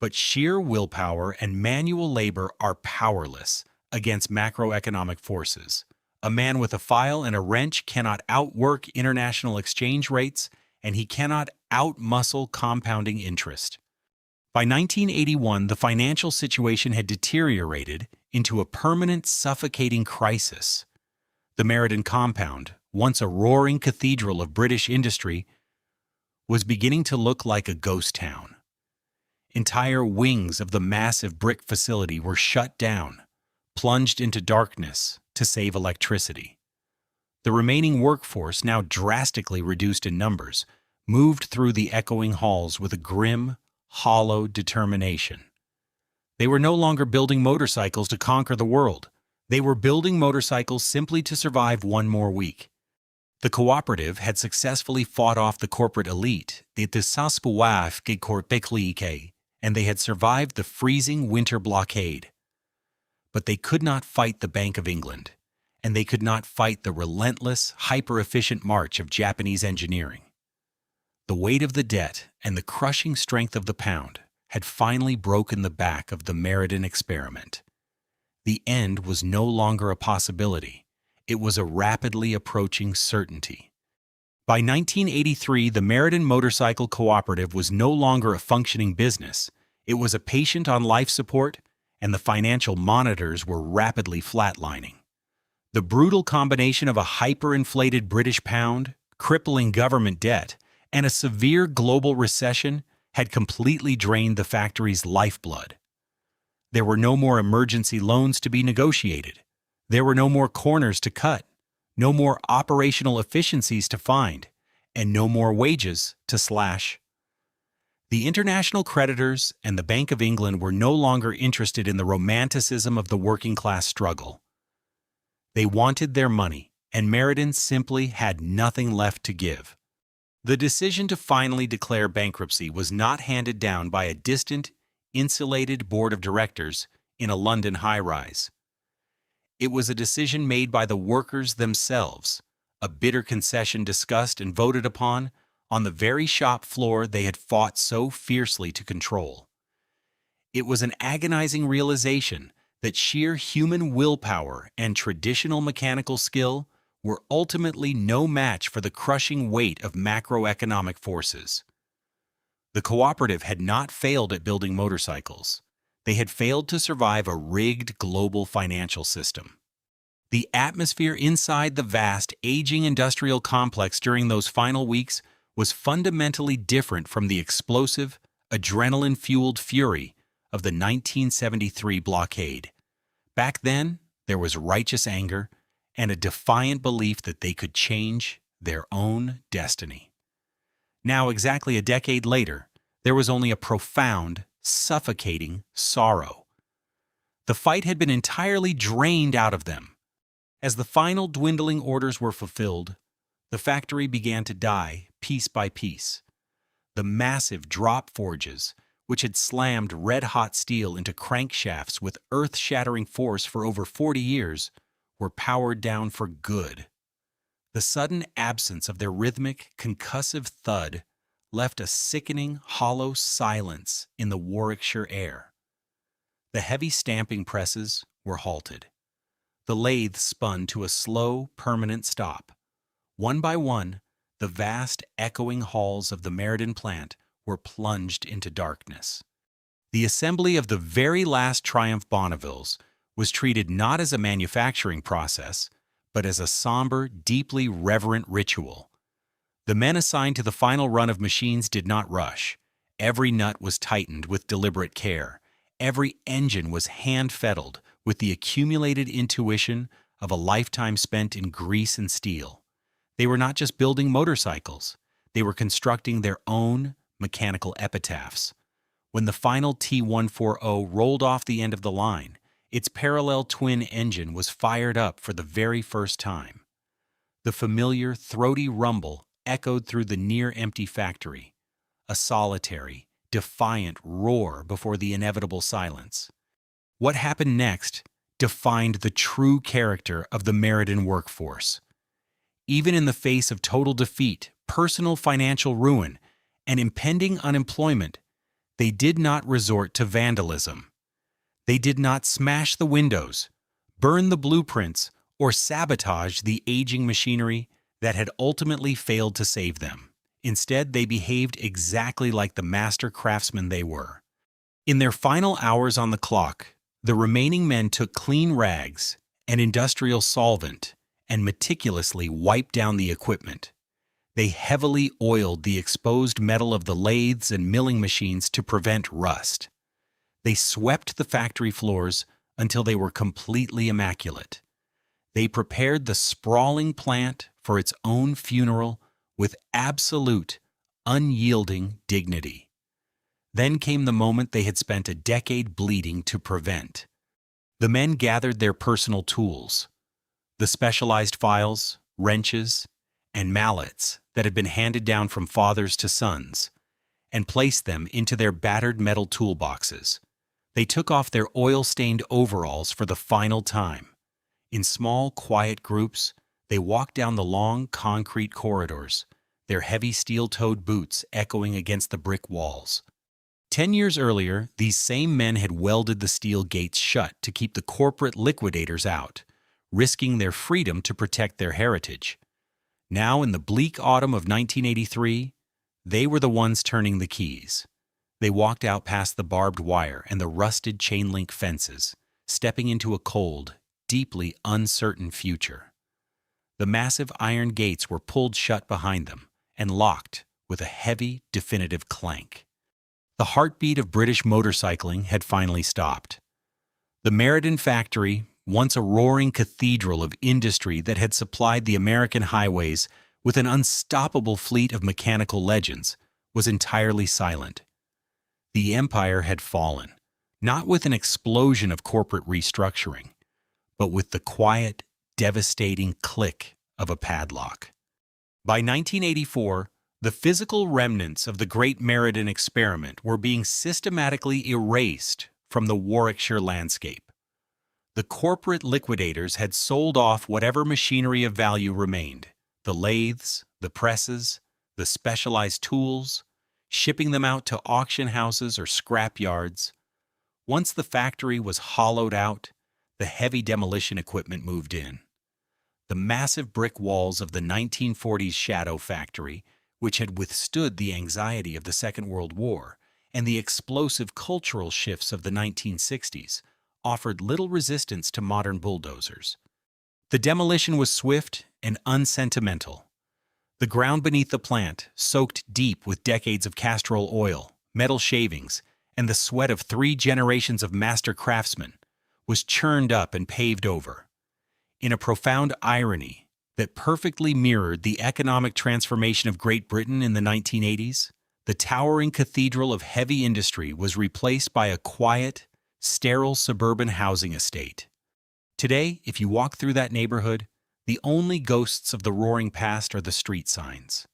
But sheer willpower and manual labor are powerless against macroeconomic forces. A man with a file and a wrench cannot outwork international exchange rates, and he cannot outmuscle compounding interest. By 1981, the financial situation had deteriorated into a permanent, suffocating crisis. The Meriden compound, once a roaring cathedral of British industry, was beginning to look like a ghost town. Entire wings of the massive brick facility were shut down, plunged into darkness to save electricity. The remaining workforce, now drastically reduced in numbers, moved through the echoing halls with a grim, hollow determination. They were no longer building motorcycles to conquer the world. They were building motorcycles simply to survive one more week. The cooperative had successfully fought off the corporate elite, the and they had survived the freezing winter blockade. But they could not fight the Bank of England, and they could not fight the relentless, hyper-efficient march of Japanese engineering. The weight of the debt and the crushing strength of the pound had finally broken the back of the Meriden experiment. The end was no longer a possibility. It was a rapidly approaching certainty. By 1983, the Meriden Motorcycle Cooperative was no longer a functioning business. It was a patient on life support, and the financial monitors were rapidly flatlining. The brutal combination of a hyperinflated British pound, crippling government debt, and a severe global recession had completely drained the factory's lifeblood. There were no more emergency loans to be negotiated. There were no more corners to cut, no more operational efficiencies to find, and no more wages to slash. The international creditors and the Bank of England were no longer interested in the romanticism of the working-class struggle. They wanted their money, and Meriden simply had nothing left to give. The decision to finally declare bankruptcy was not handed down by a distant, insulated board of directors in a London high-rise. It was a decision made by the workers themselves, a bitter concession discussed and voted upon on the very shop floor they had fought so fiercely to control. It was an agonizing realization that sheer human willpower and traditional mechanical skill were ultimately no match for the crushing weight of macroeconomic forces. The cooperative had not failed at building motorcycles. They had failed to survive a rigged global financial system. The atmosphere inside the vast, aging industrial complex during those final weeks was fundamentally different from the explosive, adrenaline-fueled fury of the 1973 blockade. Back then, there was righteous anger and a defiant belief that they could change their own destiny. Now, exactly a decade later, there was only a profound, suffocating sorrow. The fight had been entirely drained out of them. As the final dwindling orders were fulfilled, the factory began to die piece by piece. The massive drop forges, which had slammed red-hot steel into crankshafts with earth-shattering force for over 40 years, were powered down for good. The sudden absence of their rhythmic, concussive thud left a sickening, hollow silence in the Warwickshire air. The heavy stamping presses were halted. The lathe spun to a slow, permanent stop. One by one, the vast, echoing halls of the Meriden plant were plunged into darkness. The assembly of the very last Triumph Bonnevilles was treated not as a manufacturing process, but as a somber, deeply reverent ritual. The men assigned to the final run of machines did not rush. Every nut was tightened with deliberate care. Every engine was hand-fettled with the accumulated intuition of a lifetime spent in grease and steel. They were not just building motorcycles. They were constructing their own mechanical epitaphs. When the final T140 rolled off the end of the line, its parallel twin engine was fired up for the very first time. The familiar, throaty rumble echoed through the near-empty factory, a solitary, defiant roar before the inevitable silence. What happened next defined the true character of the Meriden workforce. Even in the face of total defeat, personal financial ruin, and impending unemployment, they did not resort to vandalism. They did not smash the windows, burn the blueprints, or sabotage the aging machinery that had ultimately failed to save them. Instead, they behaved exactly like the master craftsmen they were. In their final hours on the clock, the remaining men took clean rags, an industrial solvent, and meticulously wiped down the equipment. They heavily oiled the exposed metal of the lathes and milling machines to prevent rust. They swept the factory floors until they were completely immaculate. They prepared the sprawling plant for its own funeral with absolute, unyielding dignity. Then came the moment they had spent a decade bleeding to prevent. The men gathered their personal tools, the specialized files, wrenches, and mallets that had been handed down from fathers to sons, and placed them into their battered metal toolboxes. They took off their oil-stained overalls for the final time. In small, quiet groups, they walked down the long, concrete corridors, their heavy steel-toed boots echoing against the brick walls. 10 years earlier, these same men had welded the steel gates shut to keep the corporate liquidators out, risking their freedom to protect their heritage. Now, in the bleak autumn of 1983, they were the ones turning the keys. They walked out past the barbed wire and the rusted chain-link fences, stepping into a cold, deeply uncertain future. The massive iron gates were pulled shut behind them and locked with a heavy, definitive clank. The heartbeat of British motorcycling had finally stopped. The Meriden factory, once a roaring cathedral of industry that had supplied the American highways with an unstoppable fleet of mechanical legends, was entirely silent. The empire had fallen, not with an explosion of corporate restructuring, but with the quiet, devastating click of a padlock. By 1984, the physical remnants of the Great Meriden experiment were being systematically erased from the Warwickshire landscape. The corporate liquidators had sold off whatever machinery of value remained, the lathes, the presses, the specialized tools, shipping them out to auction houses or scrap yards. Once the factory was hollowed out, the heavy demolition equipment moved in. The massive brick walls of the 1940s shadow factory, which had withstood the anxiety of the Second World War and the explosive cultural shifts of the 1960s, offered little resistance to modern bulldozers. The demolition was swift and unsentimental. The ground beneath the plant, soaked deep with decades of castor oil, metal shavings, and the sweat of 3 generations of master craftsmen, was churned up and paved over. In a profound irony that perfectly mirrored the economic transformation of Great Britain in the 1980s, the towering cathedral of heavy industry was replaced by a quiet, sterile suburban housing estate. Today, if you walk through that neighborhood, the only ghosts of the roaring past are the street signs.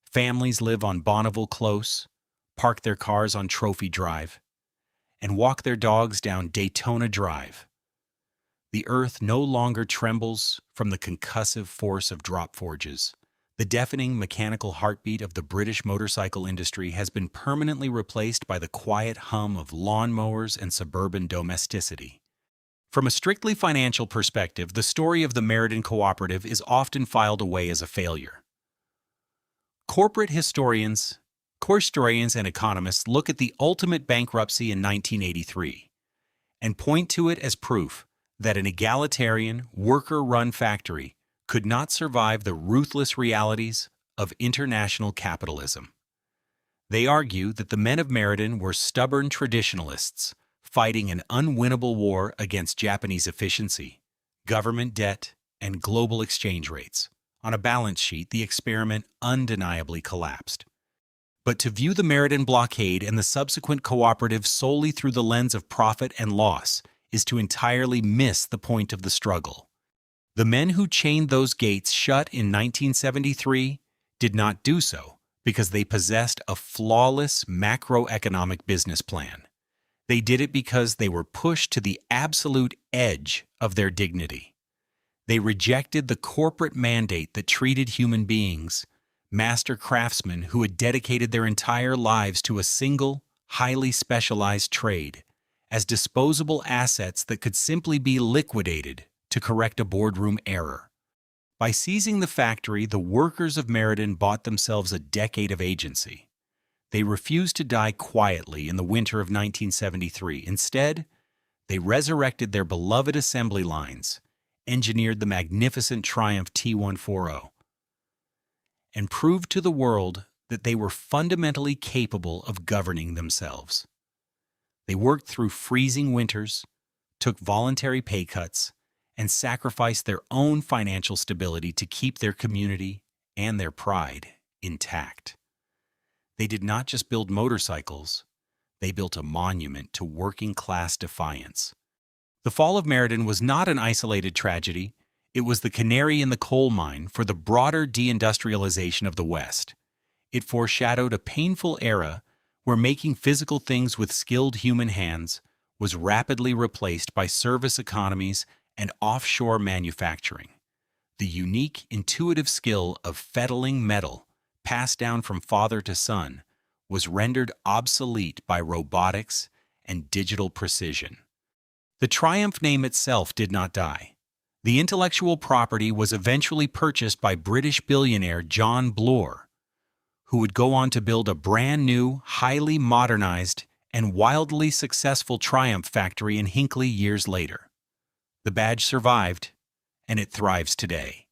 Families live on Bonneville Close, park their cars on Trophy Drive, and walk their dogs down Daytona Drive. The earth no longer trembles from the concussive force of drop forges. The deafening mechanical heartbeat of the British motorcycle industry has been permanently replaced by the quiet hum of lawnmowers and suburban domesticity. From a strictly financial perspective, the story of the Meriden Cooperative is often filed away as a failure. Corporate historians, and economists look at the ultimate bankruptcy in 1983 and point to it as proof that an egalitarian, worker-run factory could not survive the ruthless realities of international capitalism. They argue that the men of Meriden were stubborn traditionalists fighting an unwinnable war against Japanese efficiency, government debt, and global exchange rates. On a balance sheet, the experiment undeniably collapsed. But to view the Meriden blockade and the subsequent cooperative solely through the lens of profit and loss is to entirely miss the point of the struggle. The men who chained those gates shut in 1973 did not do so because they possessed a flawless macroeconomic business plan. They did it because they were pushed to the absolute edge of their dignity. They rejected the corporate mandate that treated human beings, master craftsmen who had dedicated their entire lives to a single, highly specialized trade, as disposable assets that could simply be liquidated to correct a boardroom error. By seizing the factory, the workers of Meriden bought themselves a decade of agency. They refused to die quietly in the winter of 1973. Instead, they resurrected their beloved assembly lines, engineered the magnificent Triumph T140, and proved to the world that they were fundamentally capable of governing themselves. They worked through freezing winters, took voluntary pay cuts, and sacrificed their own financial stability to keep their community and their pride intact. They did not just build motorcycles, they built a monument to working-class defiance. The fall of Meriden was not an isolated tragedy. It was the canary in the coal mine for the broader deindustrialization of the West. It foreshadowed a painful era where making physical things with skilled human hands was rapidly replaced by service economies and offshore manufacturing. The unique, intuitive skill of fettling metal, passed down from father to son, was rendered obsolete by robotics and digital precision. The Triumph name itself did not die. The intellectual property was eventually purchased by British billionaire John Bloor, who would go on to build a brand new, highly modernized, and wildly successful Triumph factory in Hinckley years later. The badge survived, and it thrives today.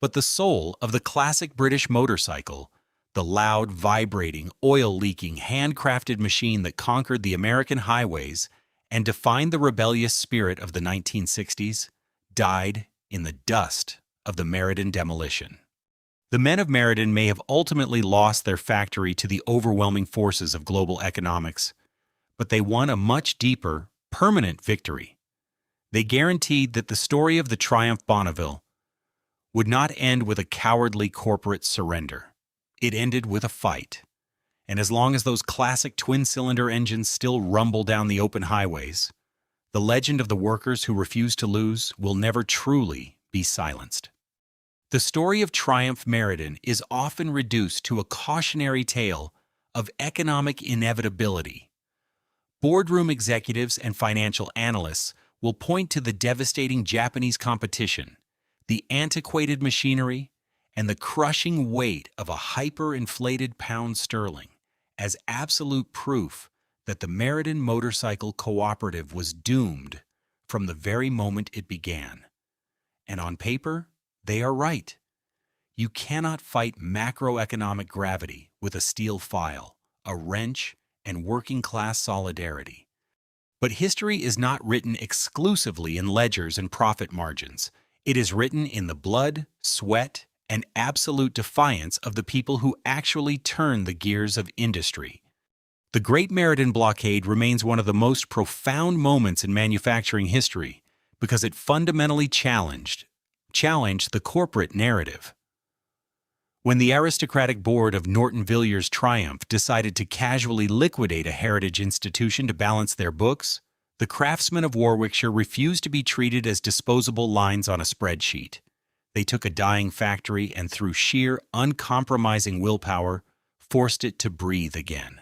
But the soul of the classic British motorcycle, the loud, vibrating, oil-leaking, handcrafted machine that conquered the American highways and defined the rebellious spirit of the 1960s, died in the dust of the Meriden demolition. The men of Meriden may have ultimately lost their factory to the overwhelming forces of global economics, but they won a much deeper, permanent victory. They guaranteed that the story of the Triumph Bonneville would not end with a cowardly corporate surrender. It ended with a fight. And as long as those classic twin-cylinder engines still rumble down the open highways, the legend of the workers who refuse to lose will never truly be silenced. The story of Triumph Meriden is often reduced to a cautionary tale of economic inevitability. Boardroom executives and financial analysts will point to the devastating Japanese competition, the antiquated machinery, and the crushing weight of a hyper-inflated pound sterling as absolute proof that the Meriden Motorcycle Cooperative was doomed from the very moment it began. And on paper, they are right. You cannot fight macroeconomic gravity with a steel file, a wrench, and working-class solidarity. But history is not written exclusively in ledgers and profit margins. It is written in the blood, sweat, and absolute defiance of the people who actually turn the gears of industry. The Great Meriden Blockade remains one of the most profound moments in manufacturing history because it fundamentally challenged the corporate narrative. When the aristocratic board of Norton Villiers Triumph decided to casually liquidate a heritage institution to balance their books, the craftsmen of Warwickshire refused to be treated as disposable lines on a spreadsheet. They took a dying factory and through sheer, uncompromising willpower, forced it to breathe again.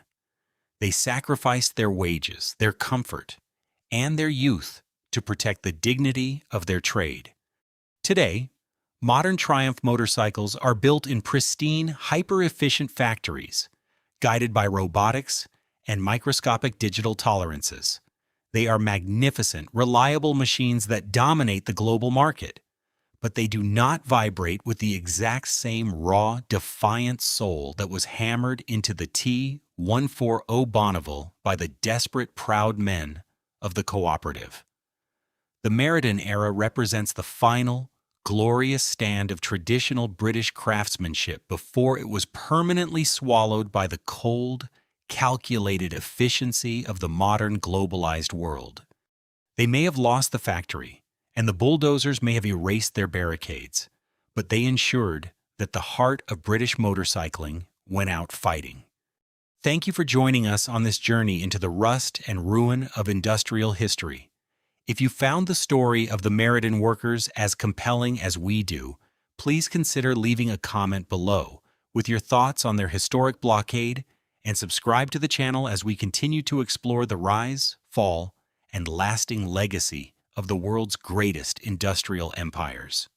They sacrificed their wages, their comfort, and their youth to protect the dignity of their trade. Today, modern Triumph motorcycles are built in pristine, hyper-efficient factories, guided by robotics and microscopic digital tolerances. They are magnificent, reliable machines that dominate the global market, but they do not vibrate with the exact same raw, defiant soul that was hammered into the T140 Bonneville by the desperate, proud men of the cooperative. The Meriden era represents the final, glorious stand of traditional British craftsmanship before it was permanently swallowed by the cold, calculated efficiency of the modern globalized world. They may have lost the factory, and the bulldozers may have erased their barricades, but they ensured that the heart of British motorcycling went out fighting. Thank you for joining us on this journey into the rust and ruin of industrial history. If you found the story of the Meriden workers as compelling as we do, please consider leaving a comment below with your thoughts on their historic blockade and subscribe to the channel as we continue to explore the rise, fall, and lasting legacy of the world's greatest industrial empires.